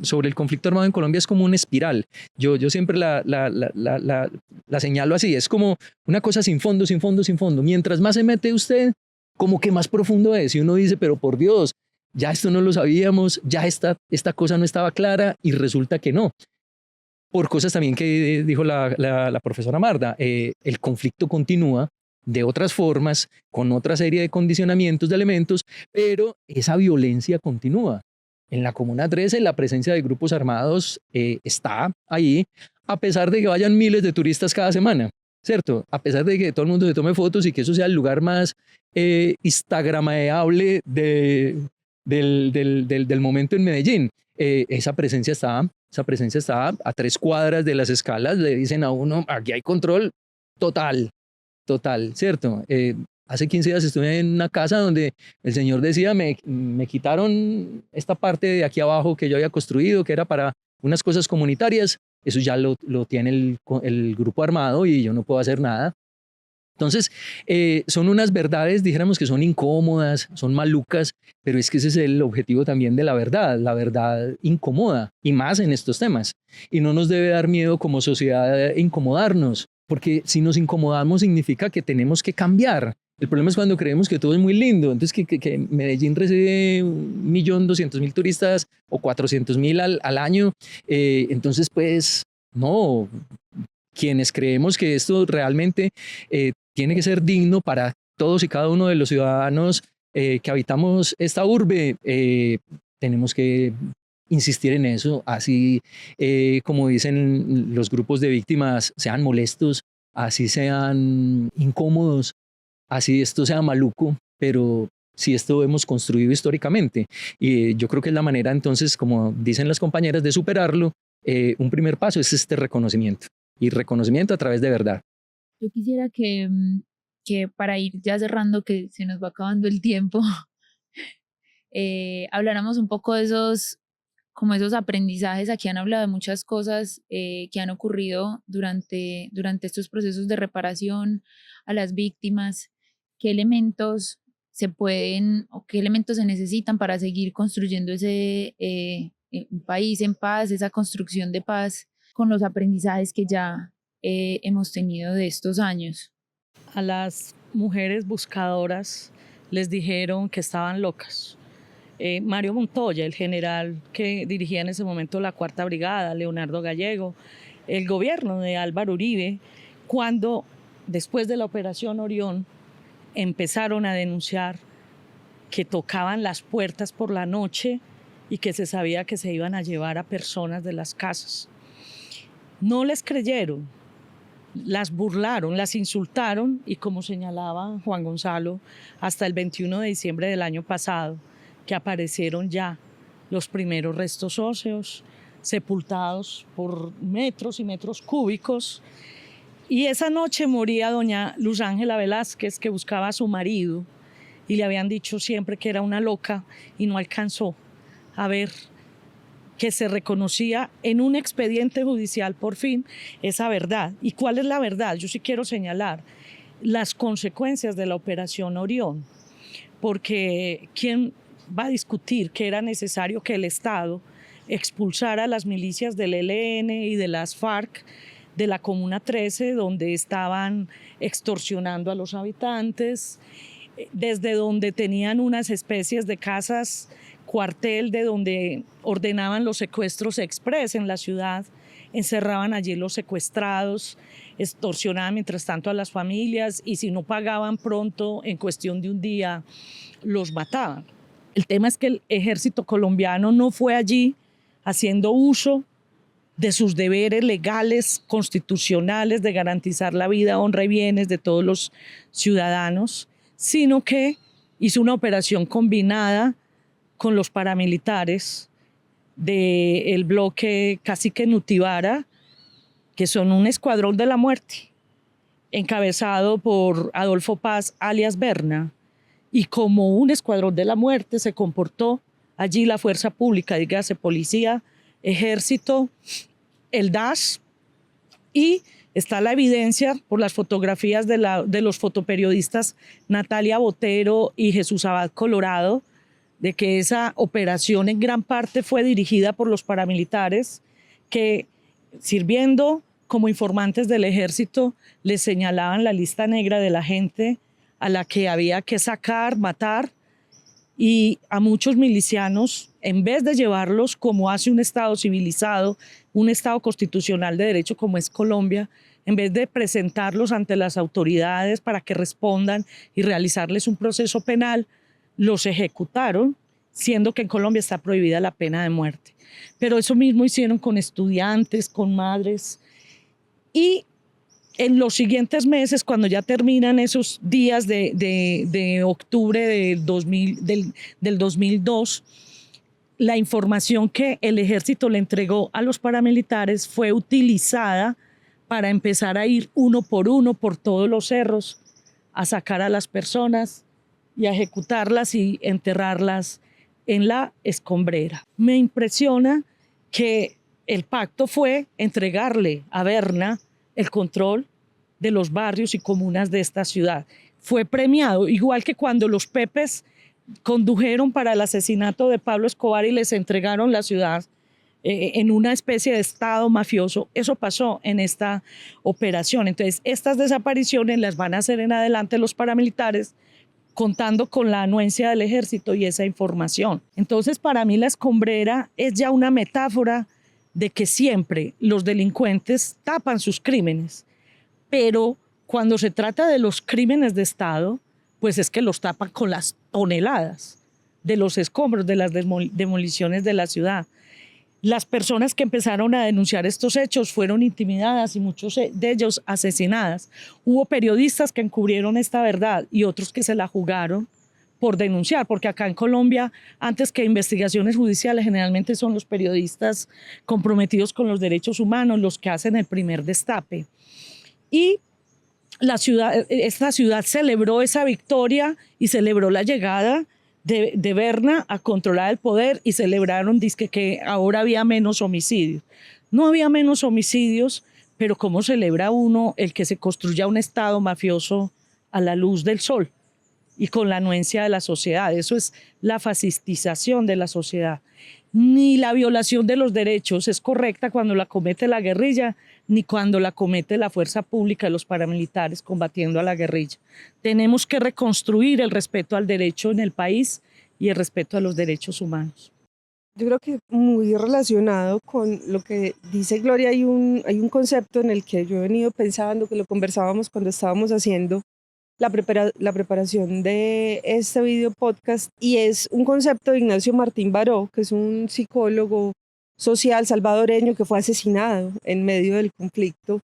sobre el conflicto armado en Colombia es como una espiral. Yo siempre la señalo así, es como una cosa sin fondo, sin fondo, sin fondo. Mientras más se mete usted, como que más profundo es. Y uno dice, pero por Dios, ya esto no lo sabíamos, ya esta cosa no estaba clara y resulta que no. Por cosas también que dijo la profesora Marda, el conflicto continúa de otras formas, con otra serie de condicionamientos, de elementos, pero esa violencia continúa. En la Comuna 13 la presencia de grupos armados está ahí, a pesar de que vayan miles de turistas cada semana, ¿cierto? A pesar de que todo el mundo se tome fotos y que eso sea el lugar más instagrameable del momento en Medellín. Esa presencia está a 3 cuadras de las escalas, le dicen a uno, aquí hay control total, ¿cierto? Hace 15 días estuve en una casa donde el señor decía, me quitaron esta parte de aquí abajo que yo había construido, que era para unas cosas comunitarias, eso ya lo tiene el grupo armado y yo no puedo hacer nada. Entonces, son unas verdades, dijéramos que son incómodas, son malucas, pero es que ese es el objetivo también de la verdad incomoda, y más en estos temas. Y no nos debe dar miedo como sociedad incomodarnos, porque si nos incomodamos significa que tenemos que cambiar. El problema es cuando creemos que todo es muy lindo, entonces que Medellín recibe 1.200.000 turistas o 400.000 al año, entonces pues no, quienes creemos que esto realmente tiene que ser digno para todos y cada uno de los ciudadanos que habitamos esta urbe, tenemos que insistir en eso, así como dicen los grupos de víctimas, sean molestos, así sean incómodos, así esto sea maluco, pero si esto hemos construido históricamente. Y yo creo que es la manera entonces, como dicen las compañeras, de superarlo. Un primer paso es este reconocimiento, y reconocimiento a través de verdad. Yo quisiera que para ir ya cerrando, que se nos va acabando el tiempo, habláramos un poco de como esos aprendizajes. Aquí han hablado de muchas cosas que han ocurrido durante estos procesos de reparación a las víctimas. ¿Qué elementos se pueden o qué elementos se necesitan para seguir construyendo un país en paz, esa construcción de paz con los aprendizajes que ya hemos tenido de estos años? A las mujeres buscadoras les dijeron que estaban locas. Mario Montoya, el general que dirigía en ese momento la Cuarta Brigada, Leonardo Gallego, el gobierno de Álvaro Uribe, cuando después de la Operación Orión empezaron a denunciar que tocaban las puertas por la noche y que se sabía que se iban a llevar a personas de las casas. No les creyeron, las burlaron, las insultaron y, como señalaba Juan Gonzalo, hasta el 21 de diciembre del año pasado, que aparecieron ya los primeros restos óseos sepultados por metros y metros cúbicos. Y esa noche moría doña Luz Ángela Velázquez, que buscaba a su marido y le habían dicho siempre que era una loca y no alcanzó a ver que se reconocía en un expediente judicial por fin esa verdad. ¿Y cuál es la verdad? Yo sí quiero señalar las consecuencias de la Operación Orión, porque ¿quién va a discutir que era necesario que el Estado expulsara a las milicias del ELN y de las FARC de la Comuna 13, donde estaban extorsionando a los habitantes, desde donde tenían unas especies de casas cuartel, de donde ordenaban los secuestros express en la ciudad, encerraban allí los secuestrados, extorsionaban mientras tanto a las familias y si no pagaban pronto, en cuestión de un día, los mataban? El tema es que el ejército colombiano no fue allí haciendo uso de sus deberes legales, constitucionales, de garantizar la vida, honra y bienes de todos los ciudadanos, sino que hizo una operación combinada con los paramilitares del bloque Cacique Nutibara, que son un escuadrón de la muerte, encabezado por Adolfo Paz, alias Berna. Y como un escuadrón de la muerte se comportó allí la fuerza pública, dígase policía, ejército, el DAS, y está la evidencia por las fotografías de los fotoperiodistas Natalia Botero y Jesús Abad Colorado, de que esa operación en gran parte fue dirigida por los paramilitares que, sirviendo como informantes del ejército, les señalaban la lista negra de la gente a la que había que sacar, matar, y a muchos milicianos, en vez de llevarlos como hace un Estado civilizado, un Estado constitucional de derecho como es Colombia, en vez de presentarlos ante las autoridades para que respondan y realizarles un proceso penal, los ejecutaron, siendo que en Colombia está prohibida la pena de muerte. Pero eso mismo hicieron con estudiantes, con madres, y en los siguientes meses, cuando ya terminan esos días de octubre del 2002, la información que el ejército le entregó a los paramilitares fue utilizada para empezar a ir uno por todos los cerros, a sacar a las personas y a ejecutarlas y enterrarlas en la escombrera. Me impresiona que el pacto fue entregarle a Berna el control de los barrios y comunas de esta ciudad. Fue premiado, igual que cuando los Pepes condujeron para el asesinato de Pablo Escobar y les entregaron la ciudad en una especie de estado mafioso. Eso pasó en esta operación. Entonces, estas desapariciones las van a hacer en adelante los paramilitares, contando con la anuencia del ejército y esa información. Entonces, para mí la escombrera es ya una metáfora de que siempre los delincuentes tapan sus crímenes, pero cuando se trata de los crímenes de Estado, pues es que los tapan con las toneladas de los escombros, de las demoliciones de la ciudad. Las personas que empezaron a denunciar estos hechos fueron intimidadas y muchos de ellos asesinadas. Hubo periodistas que encubrieron esta verdad y otros que se la jugaron por denunciar, porque acá en Colombia, antes que investigaciones judiciales, generalmente son los periodistas comprometidos con los derechos humanos los que hacen el primer destape. Y esta ciudad celebró esa victoria y celebró la llegada de Berna a controlar el poder y celebraron que ahora había menos homicidios. No había menos homicidios, pero ¿cómo celebra uno el que se construya un Estado mafioso a la luz del sol y con la anuencia de la sociedad? Eso es la fascistización de la sociedad. Ni la violación de los derechos es correcta cuando la comete la guerrilla, ni cuando la comete la fuerza pública de los paramilitares combatiendo a la guerrilla. Tenemos que reconstruir el respeto al derecho en el país y el respeto a los derechos humanos. Yo creo que muy relacionado con lo que dice Gloria, hay un concepto en el que yo he venido pensando, que lo conversábamos cuando estábamos haciendo la preparación de este video podcast, y es un concepto de Ignacio Martín Baró, que es un psicólogo social salvadoreño que fue asesinado en medio del conflicto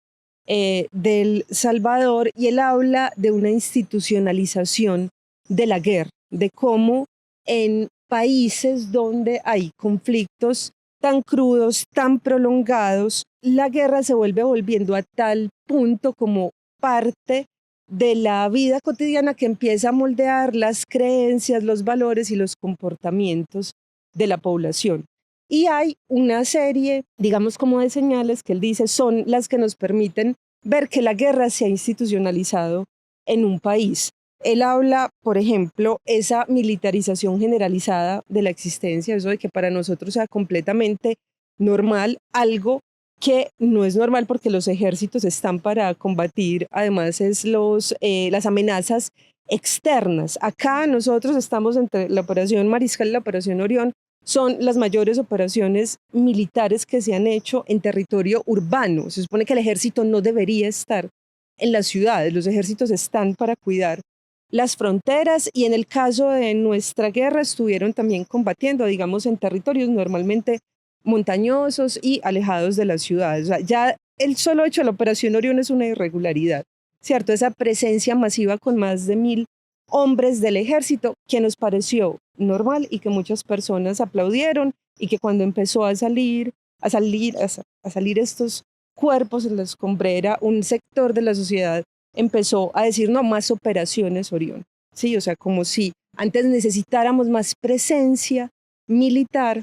del Salvador, y él habla de una institucionalización de la guerra, de cómo en países donde hay conflictos tan crudos, tan prolongados, la guerra se volviendo a tal punto como parte de la vida cotidiana que empieza a moldear las creencias, los valores y los comportamientos de la población. Y hay una serie, digamos, como de señales que él dice son las que nos permiten ver que la guerra se ha institucionalizado en un país. Él habla, por ejemplo, esa militarización generalizada de la existencia, eso de que para nosotros sea completamente normal, algo que no es normal porque los ejércitos están para combatir, además, las amenazas externas. Acá nosotros estamos entre la Operación Mariscal y la Operación Orión, son las mayores operaciones militares que se han hecho en territorio urbano. Se supone que el ejército no debería estar en las ciudades, los ejércitos están para cuidar las fronteras, y en el caso de nuestra guerra estuvieron también combatiendo, digamos, en territorios normalmente montañosos y alejados de las ciudades. O sea, ya el solo hecho de la Operación Orión es una irregularidad, ¿cierto? Esa presencia masiva con más de 1.000 hombres del ejército, que nos pareció normal y que muchas personas aplaudieron, y que cuando empezó a salir estos cuerpos en la escombrera, un sector de la sociedad empezó a decir no, más operaciones Orión, ¿sí? O sea, como si antes necesitáramos más presencia militar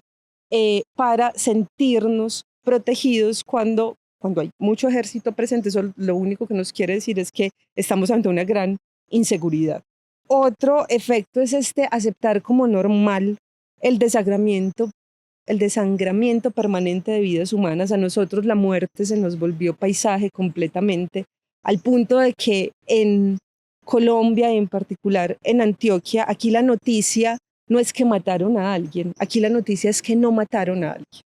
para sentirnos protegidos cuando hay mucho ejército presente. Eso lo único que nos quiere decir es que estamos ante una gran inseguridad. Otro efecto es aceptar como normal el desangramiento permanente de vidas humanas. A nosotros la muerte se nos volvió paisaje completamente, al punto de que en Colombia y en particular en Antioquia, aquí la noticia no es que mataron a alguien, aquí la noticia es que no mataron a alguien,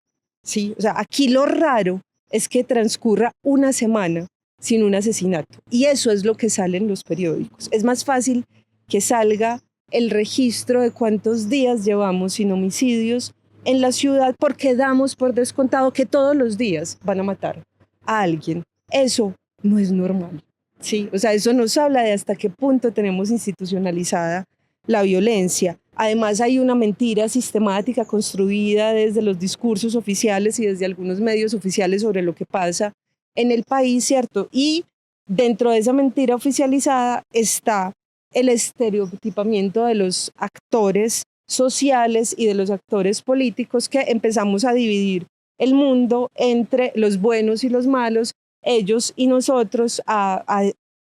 ¿sí? O sea, aquí lo raro es que transcurra una semana sin un asesinato, y eso es lo que sale en los periódicos. Es más fácil que salga el registro de cuántos días llevamos sin homicidios en la ciudad, porque damos por descontado que todos los días van a matar a alguien. Eso no es normal, ¿sí? O sea, eso nos habla de hasta qué punto tenemos institucionalizada la violencia. Además, hay una mentira sistemática construida desde los discursos oficiales y desde algunos medios oficiales sobre lo que pasa en el país, ¿cierto? Y dentro de esa mentira oficializada está el estereotipamiento de los actores sociales y de los actores políticos, que empezamos a dividir el mundo entre los buenos y los malos, ellos y nosotros, a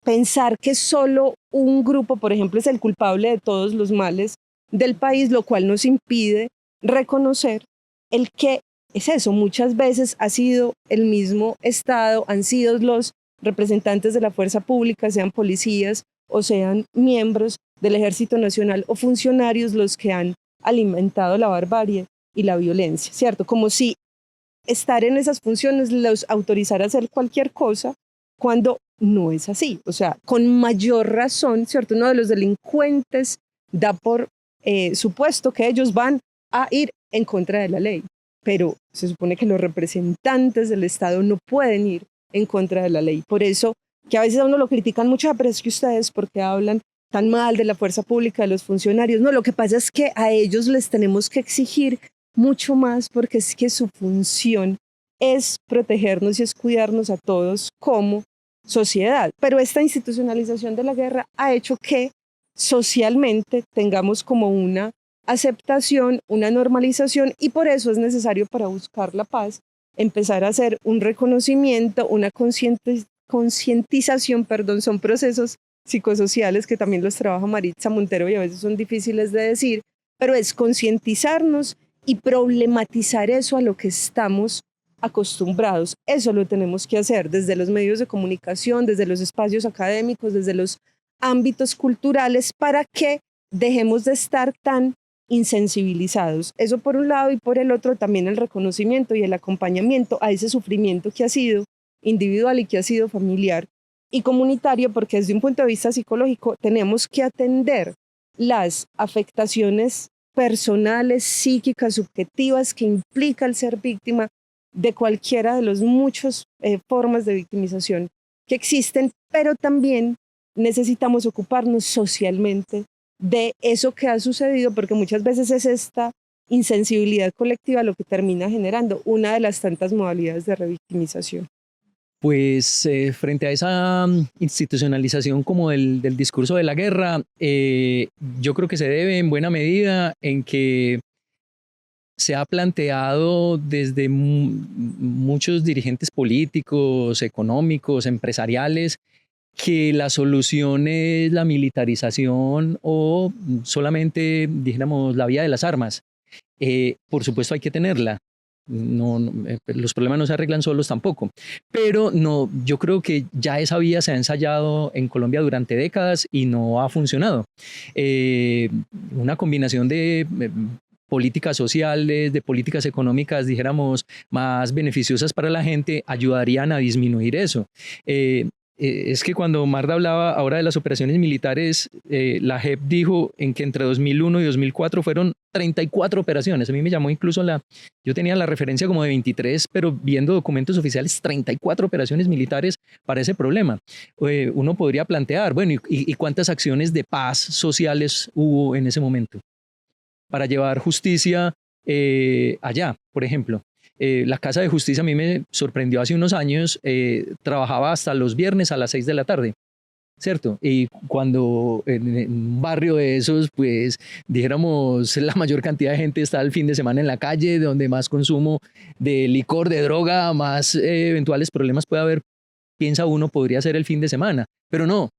pensar que solo un grupo, por ejemplo, es el culpable de todos los males del país, lo cual nos impide reconocer el que es eso. Muchas veces ha sido el mismo Estado, han sido los representantes de la fuerza pública, sean policías o sean miembros del Ejército Nacional o funcionarios, los que han alimentado la barbarie y la violencia, ¿cierto? Como si estar en esas funciones los autorizara a hacer cualquier cosa, cuando no es así. O sea, con mayor razón, ¿cierto? Uno de los delincuentes da por supuesto que ellos van a ir en contra de la ley, pero se supone que los representantes del Estado no pueden ir en contra de la ley. Por eso que a veces a uno lo critican mucho, pero es que ustedes, ¿por qué hablan tan mal de la fuerza pública, de los funcionarios? No, lo que pasa es que a ellos les tenemos que exigir mucho más, porque es que su función es protegernos y es cuidarnos a todos como sociedad. Pero esta institucionalización de la guerra ha hecho que socialmente tengamos como una aceptación, una normalización, y por eso es necesario, para buscar la paz, empezar a hacer un reconocimiento, una concientización, son procesos psicosociales que también los trabaja Maritza Montero y a veces son difíciles de decir, pero es concientizarnos y problematizar eso a lo que estamos acostumbrados. Eso lo tenemos que hacer desde los medios de comunicación, desde los espacios académicos, desde los ámbitos culturales, para que dejemos de estar tan insensibilizados. Eso por un lado, y por el otro también el reconocimiento y el acompañamiento a ese sufrimiento que ha sido individual y que ha sido familiar y comunitario, porque desde un punto de vista psicológico tenemos que atender las afectaciones personales, psíquicas, subjetivas que implica el ser víctima de cualquiera de las muchas formas de victimización que existen, pero también necesitamos ocuparnos socialmente de eso que ha sucedido, porque muchas veces es esta insensibilidad colectiva lo que termina generando una de las tantas modalidades de revictimización. Pues frente a esa institucionalización como del discurso de la guerra, yo creo que se debe en buena medida en que se ha planteado desde muchos dirigentes políticos, económicos, empresariales, que la solución es la militarización o solamente, dijéramos, la vía de las armas. Por supuesto hay que tenerla. Los problemas no se arreglan solos tampoco, pero no, yo creo que ya esa vía se ha ensayado en Colombia durante décadas y no ha funcionado. Una combinación de políticas sociales, de políticas económicas, dijéramos, más beneficiosas para la gente, ayudarían a disminuir eso. Es que cuando Marta hablaba ahora de las operaciones militares, la JEP dijo en que entre 2001 y 2004 fueron 34 operaciones. A mí me llamó incluso yo tenía la referencia como de 23, pero viendo documentos oficiales, 34 operaciones militares para ese problema. Uno podría plantear, bueno, ¿y cuántas acciones de paz sociales hubo en ese momento para llevar justicia allá, por ejemplo? La Casa de Justicia a mí me sorprendió hace unos años, trabajaba hasta los viernes a las 6 de la tarde, ¿cierto? Y cuando en un barrio de esos, pues dijéramos, la mayor cantidad de gente está el fin de semana en la calle, donde más consumo de licor, de droga, más eventuales problemas puede haber, piensa uno, podría ser el fin de semana, pero no,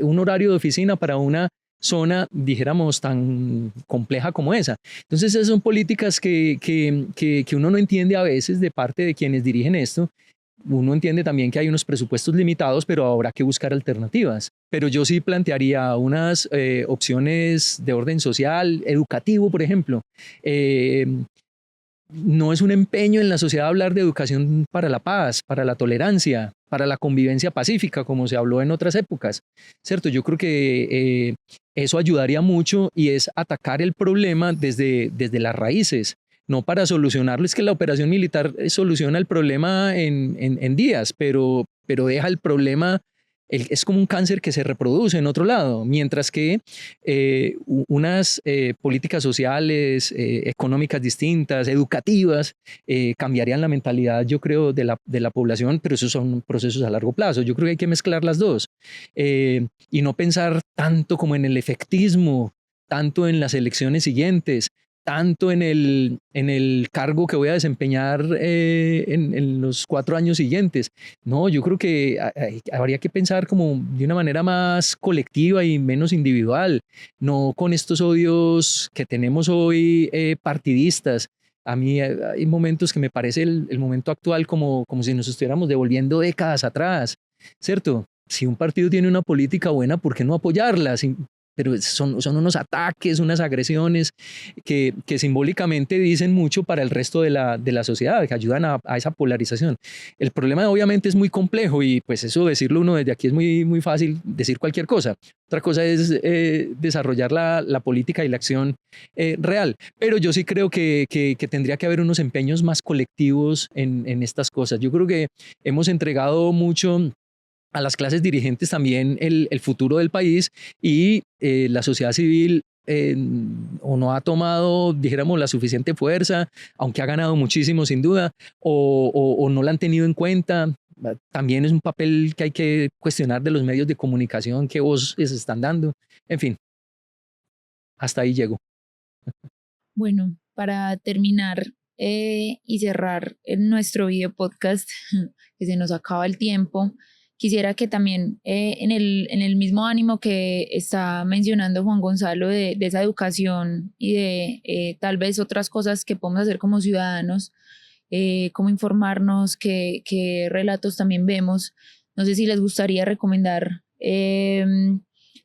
un horario de oficina para una zona, dijéramos, tan compleja como esa. Entonces esas son políticas que uno no entiende a veces de parte de quienes dirigen esto. Uno entiende también que hay unos presupuestos limitados, pero habrá que buscar alternativas. Pero yo sí plantearía unas opciones de orden social, educativo, por ejemplo. No es un empeño en la sociedad hablar de educación para la paz, para la tolerancia, para la convivencia pacífica, como se habló en otras épocas, ¿cierto? Yo creo que eso ayudaría mucho y es atacar el problema desde las raíces, no para solucionarlo. Es que la operación militar soluciona el problema en días, pero deja el problema. Es como un cáncer que se reproduce en otro lado, mientras que unas políticas sociales, económicas distintas, educativas, cambiarían la mentalidad, yo creo, de la población, pero esos son procesos a largo plazo. Yo creo que hay que mezclar las dos y no pensar tanto como en el efectismo, tanto en las elecciones siguientes, tanto en el cargo que voy a desempeñar en los 4 años siguientes. No, yo creo que habría que pensar como de una manera más colectiva y menos individual, no con estos odios que tenemos hoy partidistas. A mí hay momentos que me parece el momento actual como si nos estuviéramos devolviendo décadas atrás, ¿cierto? Si un partido tiene una política buena, ¿por qué no apoyarla? pero son unos ataques, unas agresiones que simbólicamente dicen mucho para el resto de la sociedad, que ayudan a esa polarización. El problema obviamente es muy complejo y pues eso decirlo uno desde aquí es muy, muy fácil decir cualquier cosa. Otra cosa es desarrollar la política y la acción real, pero yo sí creo que tendría que haber unos empeños más colectivos en estas cosas. Yo creo que hemos entregado mucho a las clases dirigentes también el futuro del país y la sociedad civil o no ha tomado, dijéramos, la suficiente fuerza, aunque ha ganado muchísimo sin duda, o no la han tenido en cuenta. También es un papel que hay que cuestionar de los medios de comunicación que voz les están dando. En fin, hasta ahí llego. Bueno, para terminar y cerrar nuestro video podcast, que se nos acaba el tiempo, quisiera que también en el mismo ánimo que está mencionando Juan Gonzalo de esa educación y de tal vez otras cosas que podemos hacer como ciudadanos, cómo informarnos, qué relatos también vemos. No sé si les gustaría recomendar,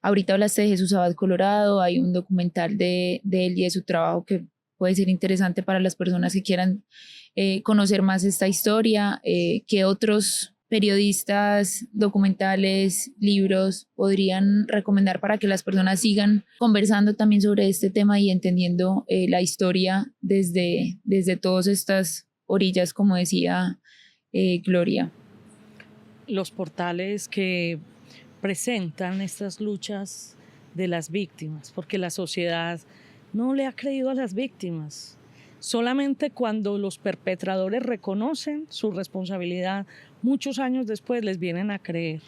ahorita hablaste de Jesús Abad Colorado, hay un documental de él y de su trabajo que puede ser interesante para las personas que quieran conocer más esta historia. ¿Qué otros periodistas, documentales, libros podrían recomendar para que las personas sigan conversando también sobre este tema y entendiendo la historia desde todas estas orillas, como decía Gloria? Los portales que presentan estas luchas de las víctimas, porque la sociedad no le ha creído a las víctimas. Solamente cuando los perpetradores reconocen su responsabilidad, muchos años después les vienen a creer.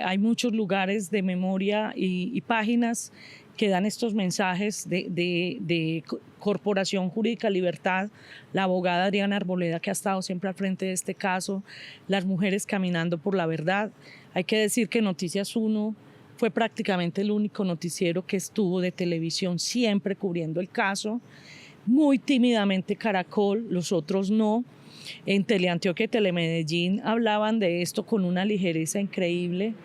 Hay muchos lugares de memoria y páginas que dan estos mensajes de Corporación Jurídica Libertad, la abogada Adriana Arboleda, que ha estado siempre al frente de este caso, las mujeres caminando por la verdad. Hay que decir que Noticias 1 fue prácticamente el único noticiero que estuvo de televisión siempre cubriendo el caso. Muy tímidamente Caracol, los otros no. En Teleantioquia y Telemedellín hablaban de esto con una ligereza increíble.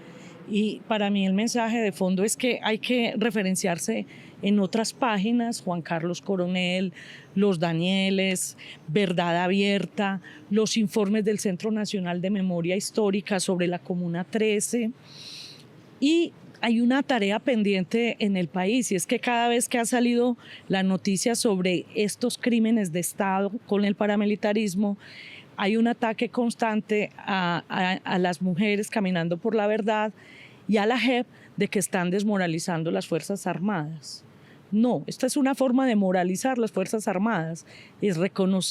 Y para mí el mensaje de fondo es que hay que referenciarse en otras páginas, Juan Carlos Coronel, Los Danieles, Verdad Abierta, los informes del Centro Nacional de Memoria Histórica sobre la Comuna 13. Y hay una tarea pendiente en el país, y es que cada vez que ha salido la noticia sobre estos crímenes de Estado con el paramilitarismo, hay un ataque constante a las mujeres caminando por la verdad y a la JEP de que están desmoralizando las Fuerzas Armadas. No, esta es una forma de moralizar las Fuerzas Armadas, es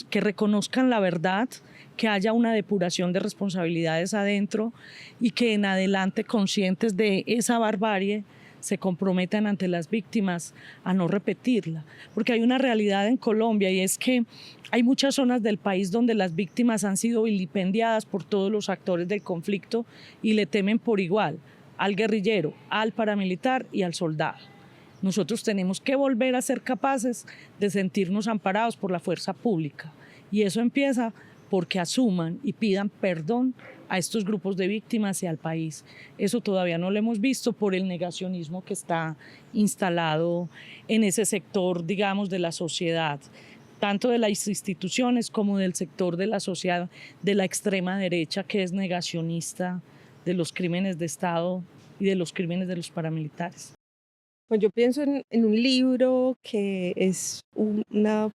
que reconozcan la verdad, que haya una depuración de responsabilidades adentro y que en adelante, conscientes de esa barbarie, se comprometan ante las víctimas a no repetirla. Porque hay una realidad en Colombia y es que hay muchas zonas del país donde las víctimas han sido vilipendiadas por todos los actores del conflicto y le temen por igual al guerrillero, al paramilitar y al soldado. Nosotros tenemos que volver a ser capaces de sentirnos amparados por la fuerza pública y eso empieza porque asuman y pidan perdón a estos grupos de víctimas y al país. Eso todavía no lo hemos visto por el negacionismo que está instalado en ese sector, digamos, de la sociedad, tanto de las instituciones como del sector de la sociedad, de la extrema derecha que es negacionista de los crímenes de Estado y de los crímenes de los paramilitares. Bueno, yo pienso en un libro que es una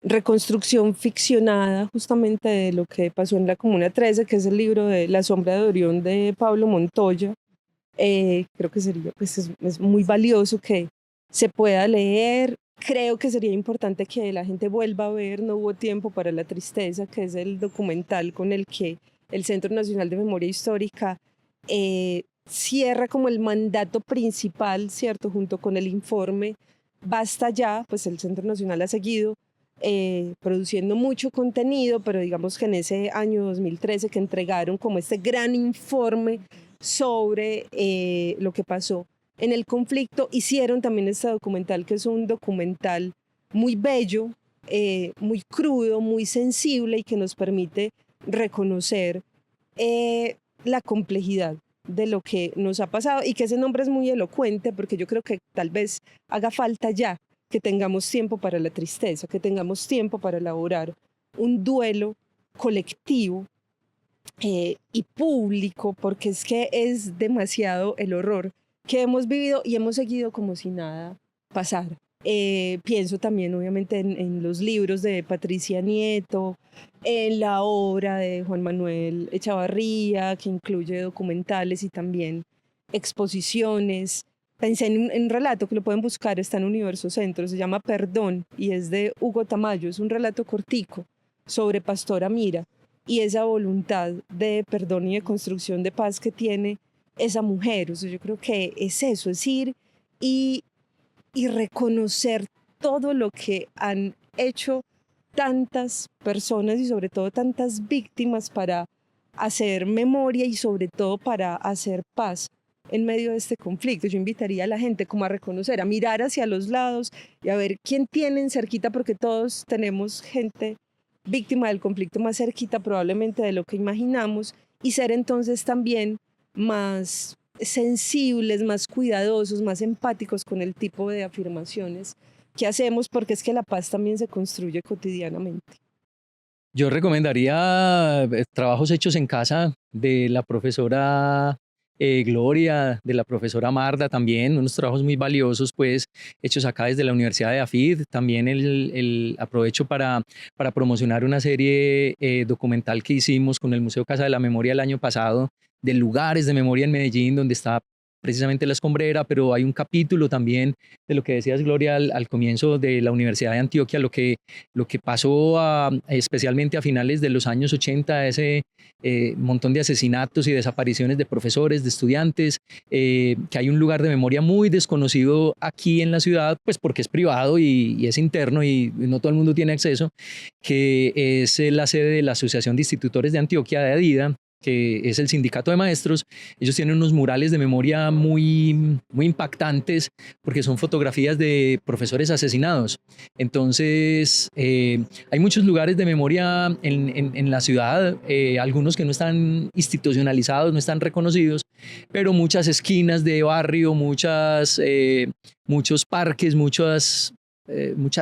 reconstrucción ficcionada justamente de lo que pasó en la Comuna 13, que es el libro de La sombra de Orión de Pablo Montoya. Creo que sería, pues es muy valioso que se pueda leer. Creo que sería importante que la gente vuelva a ver No hubo tiempo para la tristeza, que es el documental con el que el Centro Nacional de Memoria Histórica cierra como el mandato principal, ¿cierto? Junto con el informe Basta Ya, pues el Centro Nacional ha seguido produciendo mucho contenido, pero digamos que en ese año 2013 que entregaron como este gran informe sobre lo que pasó en el conflicto, hicieron también este documental, que es un documental muy bello, muy crudo, muy sensible y que nos permite reconocer la complejidad de lo que nos ha pasado y que ese nombre es muy elocuente porque yo creo que tal vez haga falta ya que tengamos tiempo para la tristeza, que tengamos tiempo para elaborar un duelo colectivo y público, porque es que es demasiado el horror que hemos vivido y hemos seguido como si nada pasara. Pienso también obviamente en los libros de Patricia Nieto, en la obra de Juan Manuel Echavarría, que incluye documentales y también exposiciones. Pensé en un relato que lo pueden buscar, está en Universo Centro, se llama Perdón y es de Hugo Tamayo, es un relato cortico sobre Pastora Mira y esa voluntad de perdón y de construcción de paz que tiene esa mujer. O sea, yo creo que es eso, es ir y reconocer todo lo que han hecho tantas personas y sobre todo tantas víctimas para hacer memoria y sobre todo para hacer paz en medio de este conflicto. Yo invitaría a la gente como a reconocer, a mirar hacia los lados y a ver quién tienen cerquita, porque todos tenemos gente víctima del conflicto más cerquita probablemente de lo que imaginamos, y ser entonces también más sensibles, más cuidadosos, más empáticos con el tipo de afirmaciones que hacemos, porque es que la paz también se construye cotidianamente. Yo recomendaría trabajos hechos en casa de la profesora Gloria, de la profesora Marda también, unos trabajos muy valiosos pues hechos acá desde la Universidad de AFID. También aprovecho para promocionar una serie documental que hicimos con el Museo Casa de la Memoria el año pasado, de lugares de memoria en Medellín, donde está precisamente la escombrera, pero hay un capítulo también de lo que decías, Gloria, al comienzo de la Universidad de Antioquia, lo que pasó especialmente a finales de los años 80, ese montón de asesinatos y desapariciones de profesores, de estudiantes, que hay un lugar de memoria muy desconocido aquí en la ciudad, pues porque es privado y es interno y no todo el mundo tiene acceso, que es la sede de la Asociación de Institutores de Antioquia, de ADIDA, que es el sindicato de maestros. Ellos tienen unos murales de memoria muy impactantes porque son fotografías de profesores asesinados. Entonces, hay muchos lugares de memoria en la ciudad, algunos que no están institucionalizados, no están reconocidos, pero muchas esquinas de barrio, muchos parques, muchas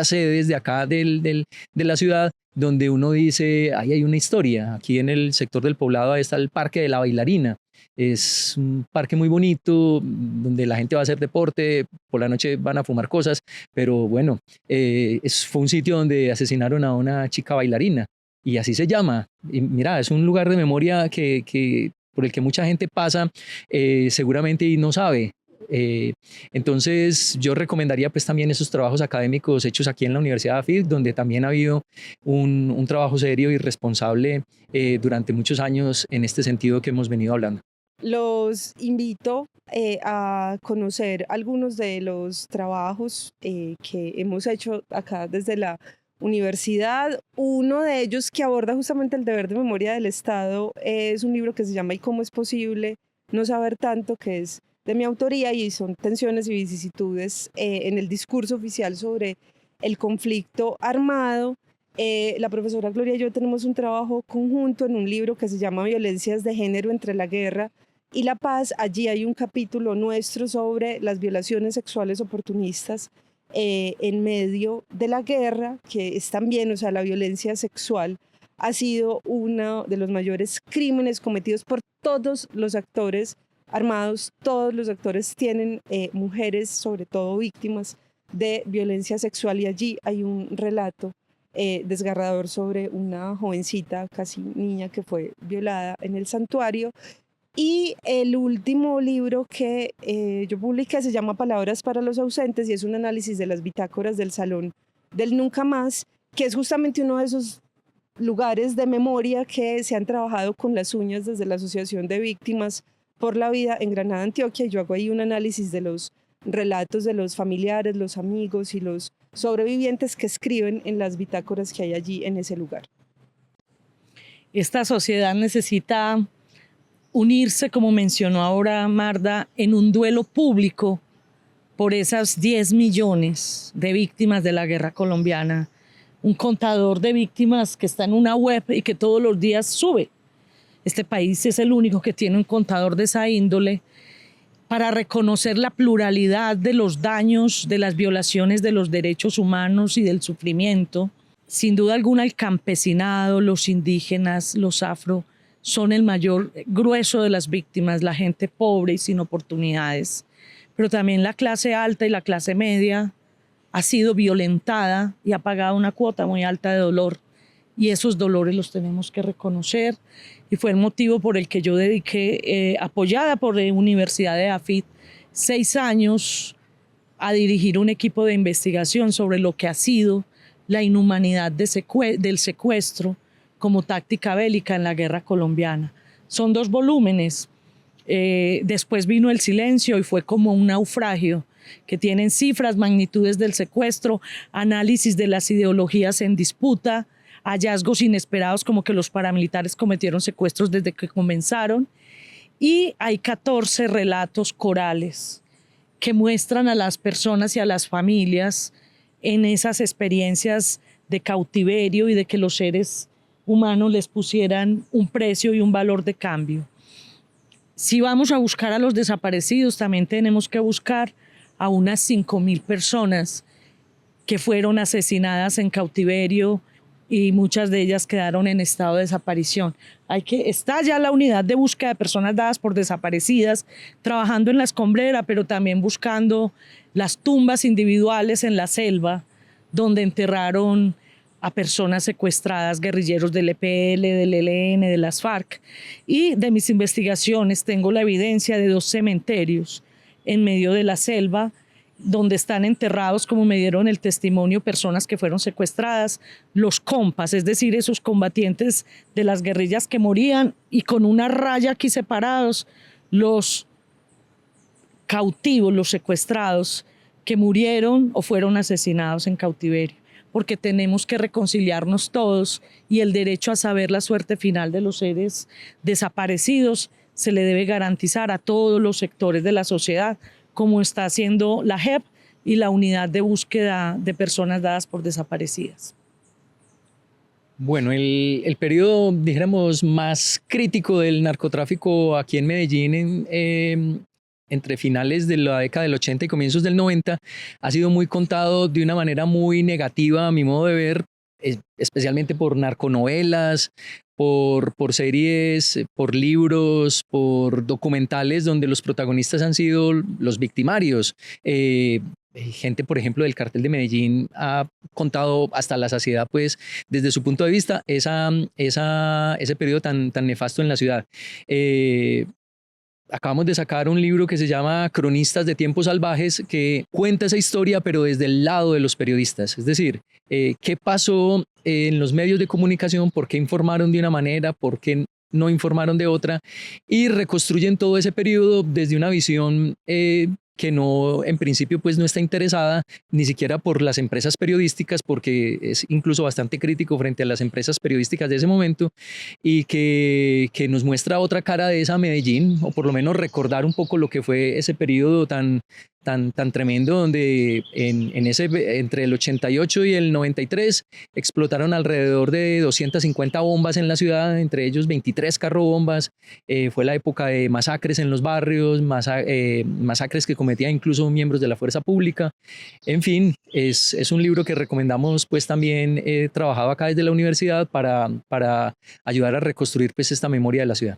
sedes de acá de la ciudad, donde uno dice, ahí hay una historia. Aquí en el sector del Poblado está el Parque de la Bailarina. Es un parque muy bonito, donde la gente va a hacer deporte, por la noche van a fumar cosas, pero bueno, fue un sitio donde asesinaron a una chica bailarina, y así se llama. Y mira, es un lugar de memoria por el que mucha gente pasa seguramente y no sabe. Entonces yo recomendaría pues también esos trabajos académicos hechos aquí en la Universidad de AFID, donde también ha habido un trabajo serio y responsable durante muchos años en este sentido que hemos venido hablando. Los invito a conocer algunos de los trabajos que hemos hecho acá desde la universidad. Uno de ellos que aborda justamente el deber de memoria del Estado es un libro que se llama ¿Y cómo es posible no saber tanto?, que es de mi autoría y son tensiones y vicisitudes en el discurso oficial sobre el conflicto armado. La profesora Gloria y yo tenemos un trabajo conjunto en un libro que se llama Violencias de género entre la guerra y la paz. Allí hay un capítulo nuestro sobre las violaciones sexuales oportunistas en medio de la guerra, que es también, o sea, la violencia sexual ha sido uno de los mayores crímenes cometidos por todos los actores armados. Todos los actores tienen mujeres, sobre todo víctimas de violencia sexual, y allí hay un relato desgarrador sobre una jovencita, casi niña, que fue violada en el santuario. Y el último libro que yo publiqué se llama Palabras para los ausentes y es un análisis de las bitácoras del Salón del Nunca Más, que es justamente uno de esos lugares de memoria que se han trabajado con las uñas desde la Asociación de Víctimas por la Vida en Granada, Antioquia, y yo hago ahí un análisis de los relatos de los familiares, los amigos y los sobrevivientes que escriben en las bitácoras que hay allí en ese lugar. Esta sociedad necesita unirse, como mencionó ahora Marda, en un duelo público por esas 10 millones de víctimas de la guerra colombiana. Un contador de víctimas que está en una web y que todos los días sube. Este país es el único que tiene un contador de esa índole, para reconocer la pluralidad de los daños, de las violaciones de los derechos humanos y del sufrimiento. Sin duda alguna, el campesinado, los indígenas, los afro, son el mayor grueso de las víctimas, la gente pobre y sin oportunidades. Pero también la clase alta y la clase media ha sido violentada y ha pagado una cuota muy alta de dolor. Y esos dolores los tenemos que reconocer. Y fue el motivo por el que yo dediqué, apoyada por la Universidad de AFIT, 6 años a dirigir un equipo de investigación sobre lo que ha sido la inhumanidad del secuestro como táctica bélica en la guerra colombiana. Son 2 volúmenes. Después vino el silencio y fue como un naufragio, que tienen cifras, magnitudes del secuestro, análisis de las ideologías en disputa, hallazgos inesperados como que los paramilitares cometieron secuestros desde que comenzaron, y hay 14 relatos corales que muestran a las personas y a las familias en esas experiencias de cautiverio y de que los seres humanos les pusieran un precio y un valor de cambio. Si vamos a buscar a los desaparecidos, también tenemos que buscar a unas 5.000 personas que fueron asesinadas en cautiverio y muchas de ellas quedaron en estado de desaparición. Está ya la unidad de búsqueda de personas dadas por desaparecidas, trabajando en la escombrera, pero también buscando las tumbas individuales en la selva, donde enterraron a personas secuestradas, guerrilleros del EPL, del ELN, de las FARC. Y de mis investigaciones tengo la evidencia de 2 cementerios en medio de la selva, donde están enterrados, como me dieron el testimonio, personas que fueron secuestradas, los compas, es decir, esos combatientes de las guerrillas que morían, y con una raya aquí separados, los cautivos, los secuestrados, que murieron o fueron asesinados en cautiverio, porque tenemos que reconciliarnos todos, y el derecho a saber la suerte final de los seres desaparecidos se le debe garantizar a todos los sectores de la sociedad, como está haciendo la JEP y la unidad de búsqueda de personas dadas por desaparecidas. Bueno, el periodo, dijéramos, más crítico del narcotráfico aquí en Medellín, entre finales de la década del 80 y comienzos del 90, ha sido muy contado de una manera muy negativa, a mi modo de ver, especialmente por narconovelas, por series, por libros, por documentales donde los protagonistas han sido los victimarios. Gente, por ejemplo, del Cartel de Medellín ha contado hasta la saciedad, pues, desde su punto de vista, ese periodo tan nefasto en la ciudad. Acabamos de sacar un libro que se llama Cronistas de Tiempos Salvajes, que cuenta esa historia, pero desde el lado de los periodistas. Es decir, qué pasó en los medios de comunicación, por qué informaron de una manera, por qué no informaron de otra, y reconstruyen todo ese periodo desde una visión que no, en principio, pues no está interesada ni siquiera por las empresas periodísticas, porque es incluso bastante crítico frente a las empresas periodísticas de ese momento, y que nos muestra otra cara de esa Medellín, o por lo menos recordar un poco lo que fue ese periodo tan tremendo, donde entre el 88 y el 93 explotaron alrededor de 250 bombas en la ciudad, entre ellos 23 carrobombas. Fue la época de masacres en los barrios, masacres que cometían incluso miembros de la fuerza pública. En fin, es un libro que recomendamos, pues también trabajado acá desde la universidad para ayudar a reconstruir, pues, esta memoria de la ciudad.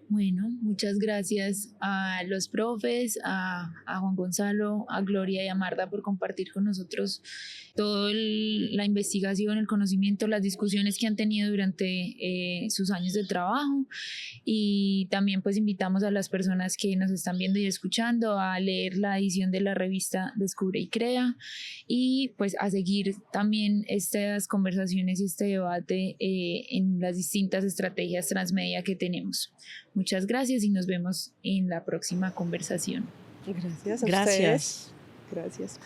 Bueno, muchas gracias a los profes, a Juan Gonzalo, a Gloria y a Marda por compartir con nosotros toda la investigación, el conocimiento, las discusiones que han tenido durante sus años de trabajo. Y también pues invitamos a las personas que nos están viendo y escuchando a leer la edición de la revista Descubre y Crea, y pues a seguir también estas conversaciones y este debate en las distintas estrategias transmedia que tenemos. Muchas gracias y nos vemos en la próxima conversación. Gracias a Gracias. ustedes. Gracias.